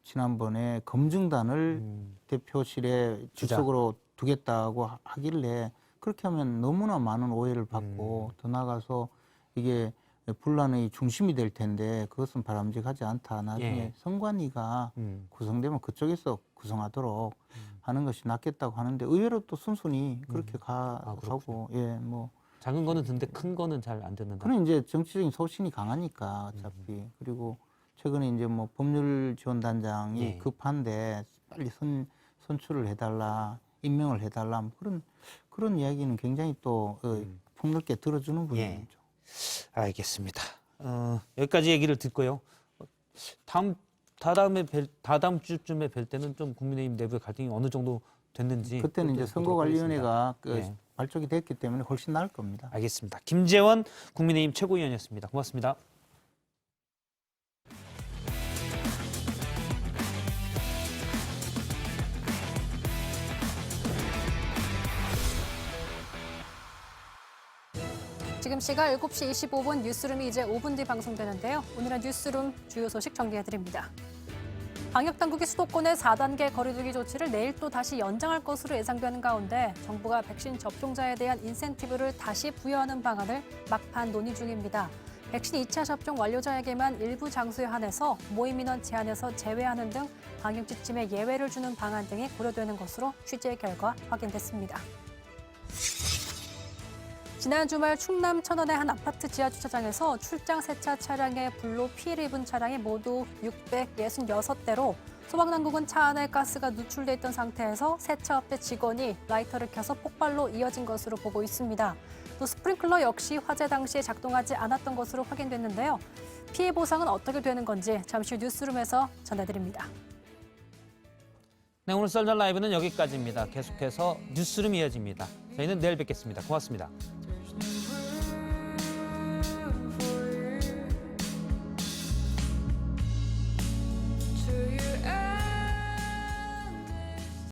지난번에 검증단을 대표실에 주석으로 두겠다고 하길래 그렇게 하면 너무나 많은 오해를 받고 더 나아가서 이게 분란의 중심이 될 텐데 그것은 바람직하지 않다. 나중에 예. 선관위가 구성되면 그쪽에서 구성하도록 하는 것이 낫겠다고 하는데 의외로 또 순순히 그렇게 가고 뭐 작은 거는 듣는데 큰 거는 잘 안 듣는다. 그는 이제 정치적인 소신이 강하니까 어차피 그리고 최근에 이제 뭐 법률지원단장이 예. 급한데 빨리 선출을 해달라, 임명을 해달라 뭐 그런 이야기는 굉장히 또 폭넓게 들어주는 분이죠. 알겠습니다. 여기까지 얘기를 듣고요. 다다음 주쯤에 뵐 때는 좀 국민의힘 내부의 갈등이 어느 정도 됐는지 그때는 이제 선거관리위원회가 네. 발족이 됐기 때문에 훨씬 나을 겁니다. 알겠습니다. 김재원 국민의힘 최고위원이었습니다. 고맙습니다. 지금 시각 7시 25분 뉴스룸이 이제 5분 뒤 방송되는데요. 오늘의 뉴스룸 주요 소식 정리해드립니다. 방역당국이 수도권의 4단계 거리두기 조치를 내일 또 다시 연장할 것으로 예상되는 가운데 정부가 백신 접종자에 대한 인센티브를 다시 부여하는 방안을 막판 논의 중입니다. 백신 2차 접종 완료자에게만 일부 장소에 한해서 모임 인원 제한에서 제외하는 등 방역 지침에 예외를 주는 방안 등이 고려되는 것으로 취재 결과 확인됐습니다. 지난 주말 충남 천안의 한 아파트 지하 주차장에서 출장 세차 차량에 불로 피해를 입은 차량이 모두 666대로 소방당국은 차 안에 가스가 누출돼 있던 상태에서 세차업체 직원이 라이터를 켜서 폭발로 이어진 것으로 보고 있습니다. 또 스프링클러 역시 화재 당시에 작동하지 않았던 것으로 확인됐는데요. 피해 보상은 어떻게 되는 건지 잠시 후 뉴스룸에서 전해드립니다. 네, 오늘 썰전 라이브는 여기까지입니다. 계속해서 뉴스룸 이어집니다. 저희는 내일 뵙겠습니다. 고맙습니다.